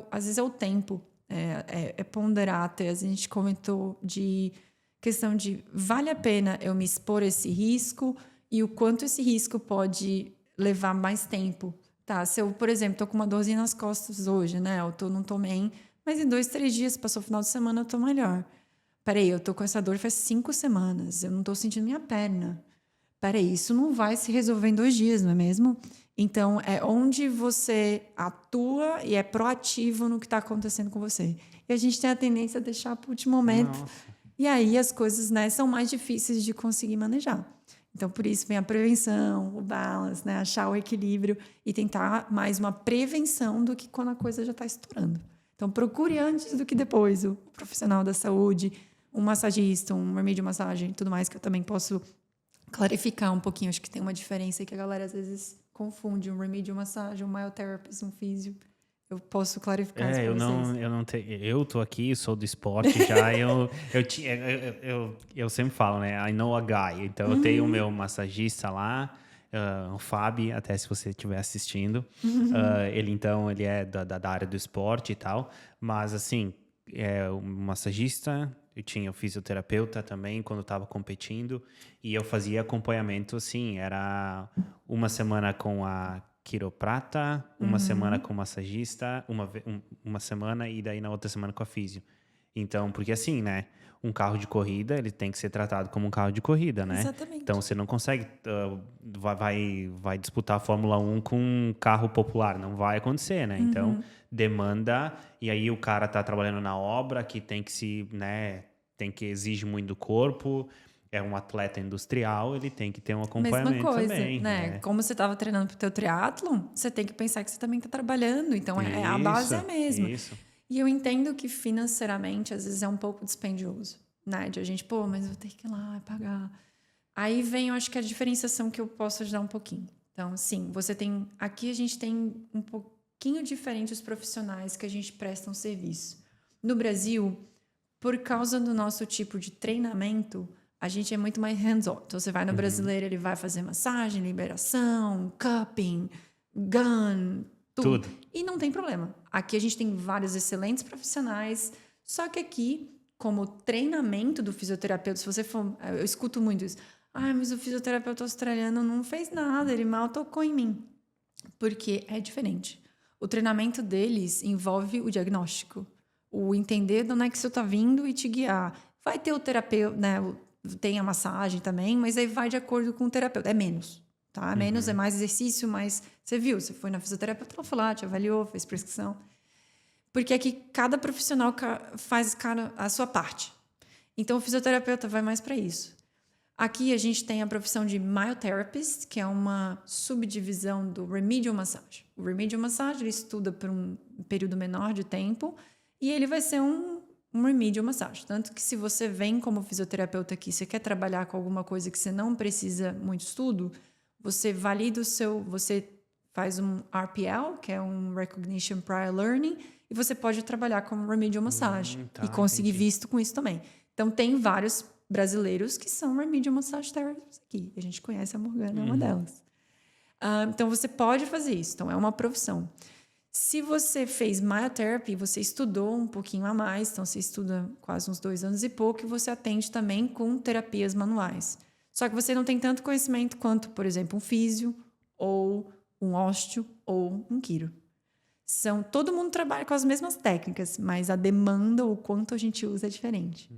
às vezes é o tempo. É ponderar até. A gente comentou de questão de... Vale a pena eu me expor a esse risco e o quanto esse risco pode levar mais tempo. Tá? Se eu, por exemplo, estou com uma dorzinha nas costas hoje, né? Eu não tô bem, mas em 2, 3 dias, passou o final de semana, eu tô melhor. Peraí, eu tô com essa dor faz 5 semanas. Eu não tô sentindo minha perna. Peraí, isso não vai se resolver em 2 dias, não é mesmo? Então, é onde você atua e é proativo no que está acontecendo com você. E a gente tem a tendência a deixar para o último momento. Nossa. E aí as coisas, né, são mais difíceis de conseguir manejar. Então, por isso vem a prevenção, o balance, né, achar o equilíbrio e tentar mais uma prevenção do que quando a coisa já está estourando. Então, procure antes do que depois o profissional da saúde, um massagista, um remédio massagem e tudo mais, que eu também posso... clarificar um pouquinho, acho que tem uma diferença que a galera às vezes confunde um remedial massagem, um myotherapist, um físio. Eu posso clarificar isso para vocês. Eu tô aqui, sou do esporte já, eu sempre falo, né? I know a guy. Então eu tenho o meu massagista lá, o Fábio, até se você estiver assistindo. Ele é da área do esporte e tal, mas assim, o massagista... Eu tinha o fisioterapeuta também quando estava competindo e eu fazia acompanhamento assim, era uma semana com a quiroprata, uma semana com o massagista, uma semana e daí na outra semana com a físio. Então, porque assim, né? Um carro de corrida, ele tem que ser tratado como um carro de corrida, né? Exatamente. Então, você não consegue... vai disputar a Fórmula 1 com um carro popular. Não vai acontecer, né? Então, demanda... E aí, o cara tá trabalhando na obra, que tem que exige muito do corpo. é um atleta industrial, ele tem que ter um acompanhamento Mesma coisa, também. né? Como você estava treinando para o teu triatlon, você tem que pensar que você também está trabalhando. Então, a base é a mesma. Isso. E eu entendo que financeiramente, às vezes, é um pouco dispendioso, né? De a gente, mas eu vou ter que ir lá pagar. Aí vem, eu acho que a diferenciação que eu posso ajudar um pouquinho. Então, sim, aqui a gente tem um pouquinho diferente os profissionais que a gente presta um serviço. No Brasil, por causa do nosso tipo de treinamento, a gente é muito mais hands-on. Então, você vai no brasileiro, ele vai fazer massagem, liberação, cupping, gun, tudo. E não tem problema. Aqui a gente tem vários excelentes profissionais, só que aqui, como treinamento do fisioterapeuta, se você for... Eu escuto muito isso. Mas o fisioterapeuta australiano não fez nada, ele mal tocou em mim. Porque é diferente. O treinamento deles envolve o diagnóstico, o entender de onde é que você está vindo e te guiar. Vai ter o terapeuta, né? Tem a massagem também, mas aí vai de acordo com o terapeuta. É menos, tá? Menos é mais exercício, mas você viu, você foi na fisioterapeuta, ela foi lá, te avaliou, fez prescrição. Porque aqui cada profissional faz a sua parte. Então o fisioterapeuta vai mais para isso. Aqui a gente tem a profissão de myotherapist, que é uma subdivisão do remedial massage. O remedial massage ele estuda por um período menor de tempo e ele vai ser um remedial massage. Tanto que se você vem como fisioterapeuta aqui, você quer trabalhar com alguma coisa que você não precisa muito estudo, você valida você faz um RPL, que é um Recognition Prior Learning, e você pode trabalhar como remedial massage e conseguir visto com isso também. Então tem vários brasileiros que são remedial massage therapists aqui. A gente conhece a Morgana, é uma delas. Então, você pode fazer isso. Então, é uma profissão. Se você fez myotherapy, você estudou um pouquinho a mais. Então, você estuda quase uns 2 anos e pouco. E você atende também com terapias manuais. Só que você não tem tanto conhecimento quanto, por exemplo, um físio, ou um ósteo, ou um quiro. Todo mundo trabalha com as mesmas técnicas, mas a demanda, o quanto a gente usa é diferente.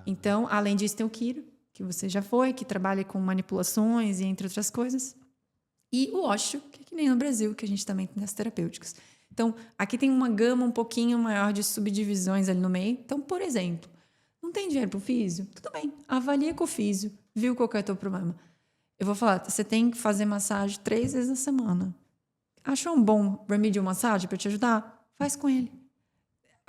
Então, além disso, tem o quiro, que você já foi, que trabalha com manipulações e entre outras coisas. E o ósteo, que é que nem no Brasil, que a gente também tem as terapêuticas. Então, aqui tem uma gama um pouquinho maior de subdivisões ali no meio. Então, por exemplo, não tem dinheiro para o físio? Tudo bem, avalia com o físio, viu qual que é o teu problema. Eu vou falar, você tem que fazer massagem 3 vezes na semana. Achou um bom remedial massage para te ajudar? Faz com ele.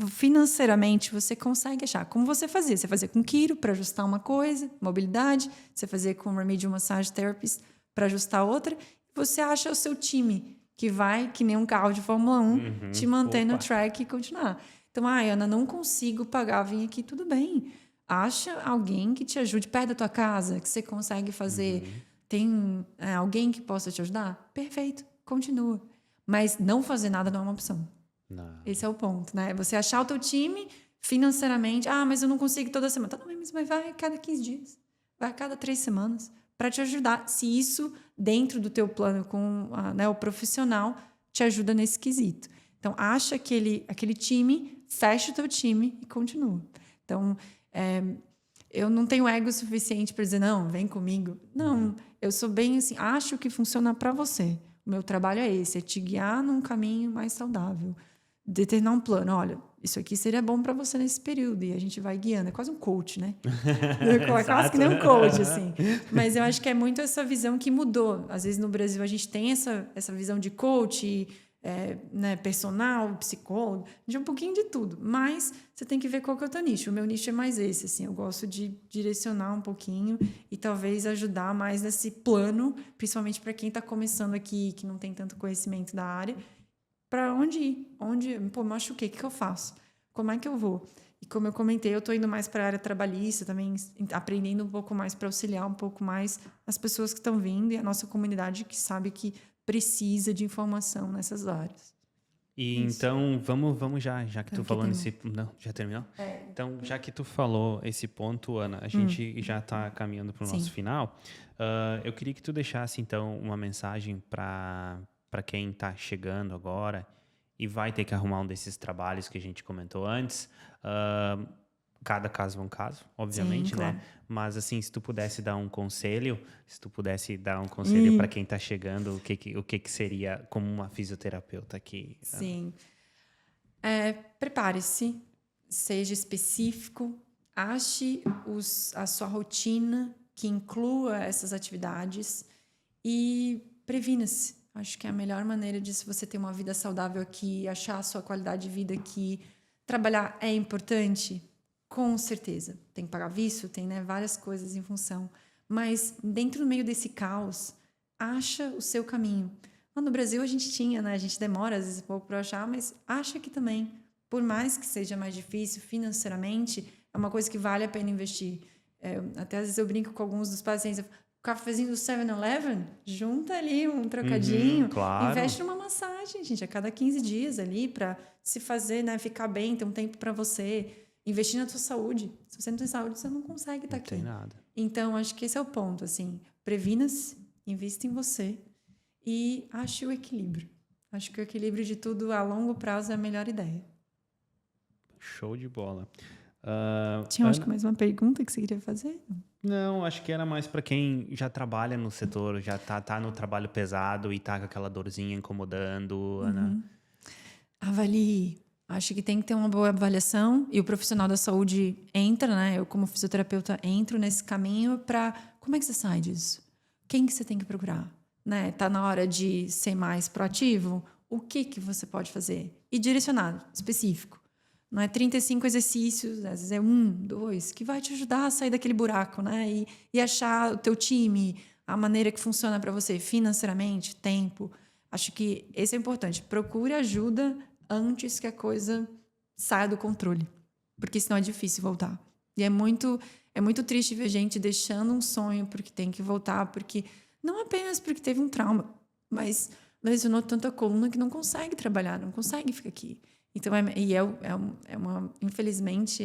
Financeiramente, você consegue achar. Como você fazia? Você fazia com quiro para ajustar uma coisa, mobilidade. Você fazia com remedial massage therapist para ajustar outra. Você acha o seu time, que vai, que nem um carro de Fórmula 1, te manter no track e continuar. Então, Ana, não consigo pagar, vim aqui, tudo bem. Acha alguém que te ajude perto da tua casa, que você consegue fazer. Tem alguém que possa te ajudar? Perfeito, continua. Mas não fazer nada não é uma opção. Não. Esse é o ponto, né? Você achar o teu time financeiramente. Mas eu não consigo toda semana. Tá, não, mas vai a cada 15 dias. Vai a cada 3 semanas. Para te ajudar. Se isso, dentro do teu plano com o profissional, te ajuda nesse quesito. Então, acha aquele time, fecha o teu time e continua. Então, eu não tenho ego suficiente para dizer, não, vem comigo. Não, eu sou bem assim, acho que funciona para você. O meu trabalho é esse, é te guiar num caminho mais saudável. Determinar um plano, olha, isso aqui seria bom para você nesse período, e a gente vai guiando, é quase um coach, né? É quase que nem um coach, assim. Mas eu acho que é muito essa visão que mudou. Às vezes no Brasil a gente tem essa visão de coach, personal, psicólogo, de um pouquinho de tudo, mas você tem que ver qual que é o teu nicho. O meu nicho é mais esse, assim, eu gosto de direcionar um pouquinho e talvez ajudar mais nesse plano, principalmente para quem está começando aqui, que não tem tanto conhecimento da área, para onde ir, machuquei, o que eu faço? Como é que eu vou? E como eu comentei, eu estou indo mais para a área trabalhista, também aprendendo um pouco mais para auxiliar um pouco mais as pessoas que estão vindo e a nossa comunidade que sabe que precisa de informação nessas áreas. E então, vamos já que tu falou nesse... Não, já terminou? Então, já que tu falou esse ponto, Ana, a gente já está caminhando para o nosso final. Eu queria que tu deixasse, então, uma mensagem para quem está chegando agora e vai ter que arrumar um desses trabalhos que a gente comentou antes. Cada caso é um caso, obviamente, claro, né? Mas, assim, se tu pudesse dar um conselho, para quem está chegando, o que seria como uma fisioterapeuta aqui? Sim. Prepare-se, seja específico. ache a sua rotina que inclua essas atividades e previna-se. Acho que é a melhor maneira de, se você ter uma vida saudável aqui, achar a sua qualidade de vida aqui. Trabalhar é importante? Com certeza. Tem que pagar visto, tem, né, várias coisas em função. Mas dentro do meio desse caos, acha o seu caminho. Lá no Brasil a gente tinha, né? A gente demora às vezes um pouco para achar, mas acha que também, por mais que seja mais difícil financeiramente, é uma coisa que vale a pena investir. Até às vezes eu brinco com alguns dos pacientes, o cafezinho do 7-Eleven, junta ali um trocadinho, claro. Investe numa massagem, gente, a cada 15 dias ali para se fazer, né, ficar bem, ter um tempo para você, investir na sua saúde. Se você não tem saúde, você não consegue estar aqui. Não tem nada. Então, acho que esse é o ponto, assim, previna-se, invista em você e ache o equilíbrio. Acho que o equilíbrio de tudo a longo prazo é a melhor ideia. Show de bola. Tinha, acho que mais uma pergunta que você queria fazer? Não, acho que era mais para quem já trabalha no setor, já tá no trabalho pesado e tá com aquela dorzinha incomodando, Ana. Avalie. Acho que tem que ter uma boa avaliação e o profissional da saúde entra, né? Eu, como fisioterapeuta, entro nesse caminho para... Como é que você sai disso? Quem que você tem que procurar? Né? Tá na hora de ser mais proativo? O que você pode fazer? E direcionado, específico. Não é 35 exercícios, às vezes é 1, 2, que vai te ajudar a sair daquele buraco, né? E achar o teu time, a maneira que funciona para você financeiramente, tempo. Acho que esse é importante. Procure ajuda antes que a coisa saia do controle. Porque senão é difícil voltar. E é muito triste ver gente deixando um sonho porque tem que voltar, porque não apenas porque teve um trauma, mas lesionou tanto a coluna que não consegue trabalhar, não consegue ficar aqui. Então, infelizmente,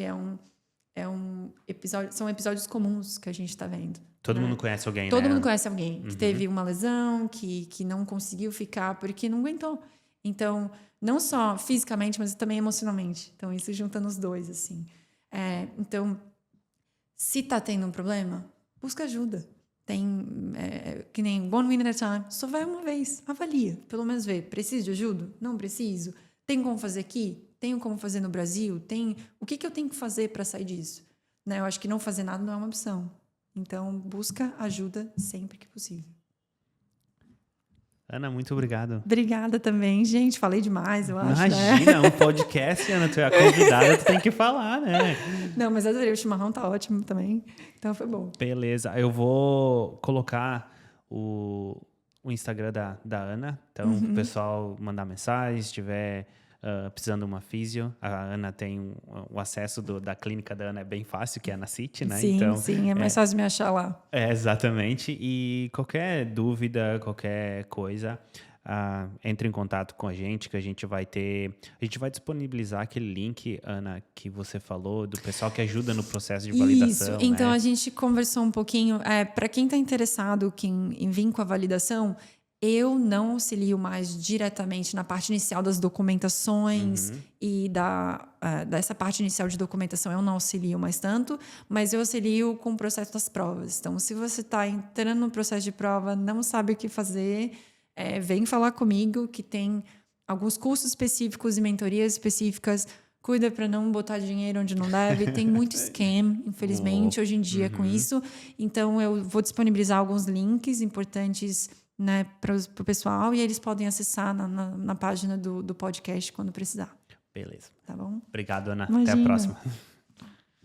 são episódios comuns que a gente está vendo. Todo né? mundo conhece alguém, Todo né? mundo conhece alguém que teve uma lesão, que não conseguiu ficar porque não aguentou. Então, não só fisicamente, mas também emocionalmente. Então, isso juntando os dois, assim. Então, se está tendo um problema, busca ajuda. Tem, que nem one minute at a time, só vai uma vez, avalia, pelo menos vê. Preciso de ajuda? Não preciso? Tem como fazer aqui? Tenho como fazer no Brasil? O que eu tenho que fazer para sair disso? Né? Eu acho que não fazer nada não é uma opção. Então, busca ajuda sempre que possível. Ana, muito obrigado. Obrigada também, gente. Falei demais, eu acho. Imagina, um podcast, Ana, tu é a convidada, tu tem que falar, né? Não, mas adorei, o chimarrão tá ótimo também. Então, foi bom. Beleza, eu vou colocar o Instagram da Ana. Então, o pessoal mandar mensagem, se estiver precisando de uma físio. A Ana tem o acesso da clínica da Ana, é bem fácil, que é na City, né? Sim, então, sim, é mais fácil me achar lá. Exatamente. E qualquer dúvida, qualquer coisa, entre em contato com a gente, que a gente vai disponibilizar aquele link, Ana, que você falou, do pessoal que ajuda no processo de validação. Isso, então né? a gente conversou um pouquinho. Para quem está interessado em vir com a validação, eu não auxilio mais diretamente na parte inicial das documentações e dessa parte inicial de documentação eu não auxilio mais tanto, mas eu auxilio com o processo das provas. Então, se você está entrando no processo de prova, não sabe o que fazer, vem falar comigo, que tem alguns cursos específicos e mentorias específicas. Cuida para não botar dinheiro onde não deve. Tem muito scam, infelizmente, hoje em dia com isso. Então, eu vou disponibilizar alguns links importantes, né, para o pessoal, e eles podem acessar na página do podcast quando precisar. Beleza. Tá bom? Obrigado, Ana. Imagina. Até a próxima.